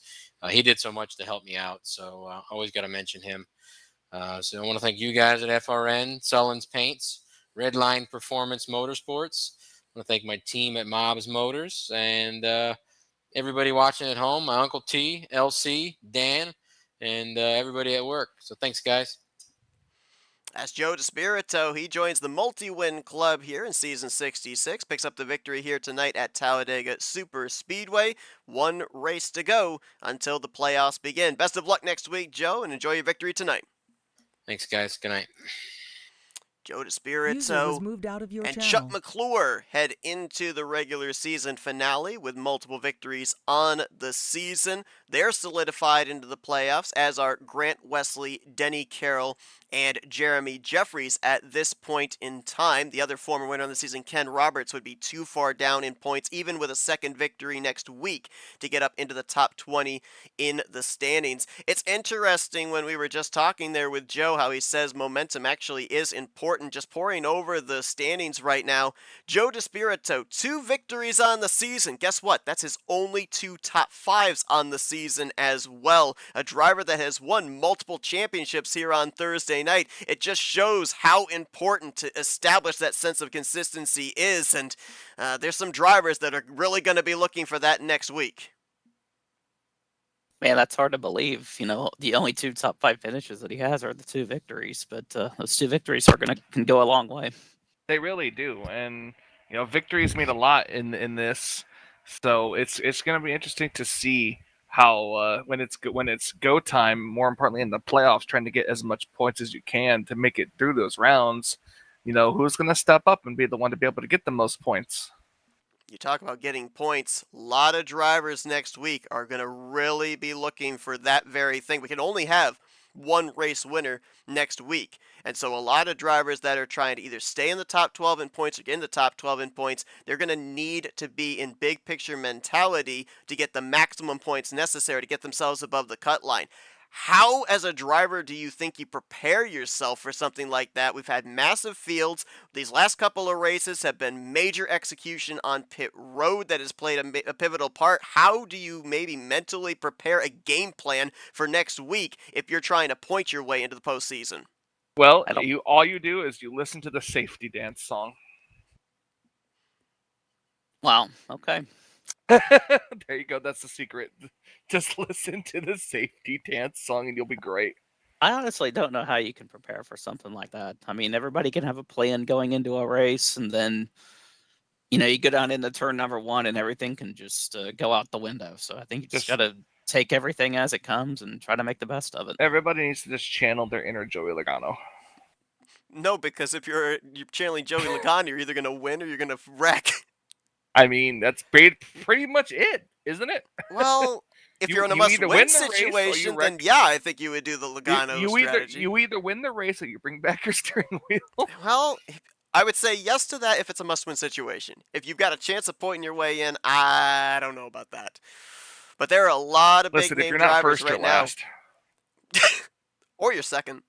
he did so much to help me out. So always got to mention him. So I want to thank you guys at FRN, Sullins Paints, Redline Performance Motorsports. I want to thank my team at Mobs Motors, and everybody watching at home, my Uncle T, LC, Dan, and everybody at work. So thanks, guys. That's Joe DeSpirito. He joins the multi-win club here in season 66. Picks up the victory here tonight at Talladega Super Speedway. One race to go until the playoffs begin. Best of luck next week, Joe, and enjoy your victory tonight. Thanks, guys. Good night. Joe DeSpirito and Chuck McClure head into the regular season finale with multiple victories on the season. They're solidified into the playoffs, as are Grant Wesley, Denny Carroll, and Jeremy Jeffries at this point in time. The other former winner of the season, Ken Roberts, would be too far down in points, even with a second victory next week, to get up into the top 20 in the standings. It's interesting when we were just talking there with Joe, how he says momentum actually is important. Just pouring over the standings right now, Joe DeSpirito, 2 victories on the season. Guess what? That's his only 2 top 5s on the season as well. A driver that has won multiple championships here on Thursday night. It just shows how important to establish that sense of consistency is, and there's some drivers that are really going to be looking for that next week. Man, that's hard to believe. The only 2 top 5 finishes that he has are the 2 victories, but those 2 victories can go a long way. They really do, and victories mean a lot in this. So it's going to be interesting to see how when it's go time, more importantly in the playoffs, trying to get as much points as you can to make it through those rounds. Who's going to step up and be the one to be able to get the most points? You talk about getting points. A lot of drivers next week are going to really be looking for that very thing. We can only have 1 race winner next week. And so a lot of drivers that are trying to either stay in the top 12 in points or get in the top 12 in points, they're going to need to be in big picture mentality to get the maximum points necessary to get themselves above the cut line. How, as a driver, do you think you prepare yourself for something like that? We've had massive fields. These last couple of races have been major execution on pit road that has played a pivotal part. How do you maybe mentally prepare a game plan for next week if you're trying to point your way into the postseason? Well, all you do is you listen to the safety dance song. Wow, okay. There you go. That's the secret. Just listen to the safety dance song and you'll be great. I honestly don't know how you can prepare for something like that. I mean, everybody can have a plan going into a race, and then, you go down into turn number 1 and everything can just go out the window. So I think you just got to take everything as it comes and try to make the best of it. Everybody needs to just channel their inner Joey Logano. No, because if you're channeling Joey Logano, you're either going to win or you're going to wreck. I mean, that's pretty much it, isn't it? Well, if you're in a must-win situation, then yeah, I think you would do the Logano strategy. You either win the race or you bring back your steering wheel. Well, I would say yes to that if it's a must-win situation. If you've got a chance of pointing your way in, I don't know about that. But there are a lot of big-name drivers right now. Or you're second.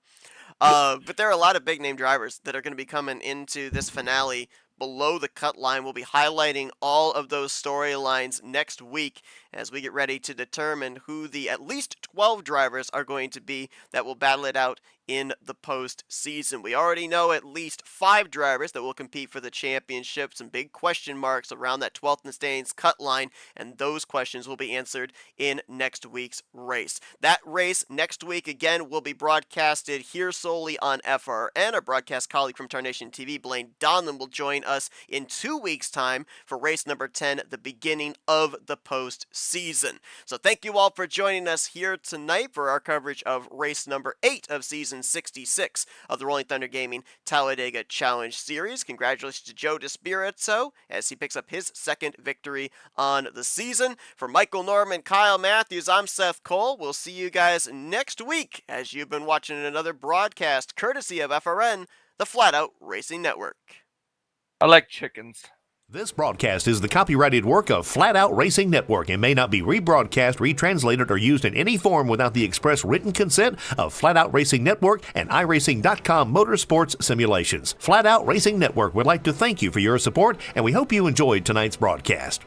But there are a lot of big-name drivers that are going to be coming into this finale below the cut line. We'll be highlighting all of those storylines next week as we get ready to determine who the at least 12 drivers are going to be that will battle it out in the postseason. We already know at least 5 drivers that will compete for the championship. Some big question marks around that 12th and standings cut line, and those questions will be answered in next week's race. That race next week, again, will be broadcasted here solely on FRN. Our broadcast colleague from Tarnation TV, Blaine Donlin, will join us in 2 weeks' time for race number 10, the beginning of the postseason. So thank you all for joining us here tonight for our coverage of race number 8 of season 66 of the Rolling Thunder Gaming Talladega Challenge Series. Congratulations to Joe DeSpirito as he picks up his second victory on the season. For Michael Norman, Kyle Matthews, I'm Seth Cole. We'll see you guys next week as you've been watching another broadcast courtesy of FRN, the Flatout Racing Network. I like chickens. This broadcast is the copyrighted work of Flatout Racing Network and may not be rebroadcast, retranslated, or used in any form without the express written consent of Flatout Racing Network and iRacing.com Motorsports Simulations. Flatout Racing Network would like to thank you for your support, and we hope you enjoyed tonight's broadcast.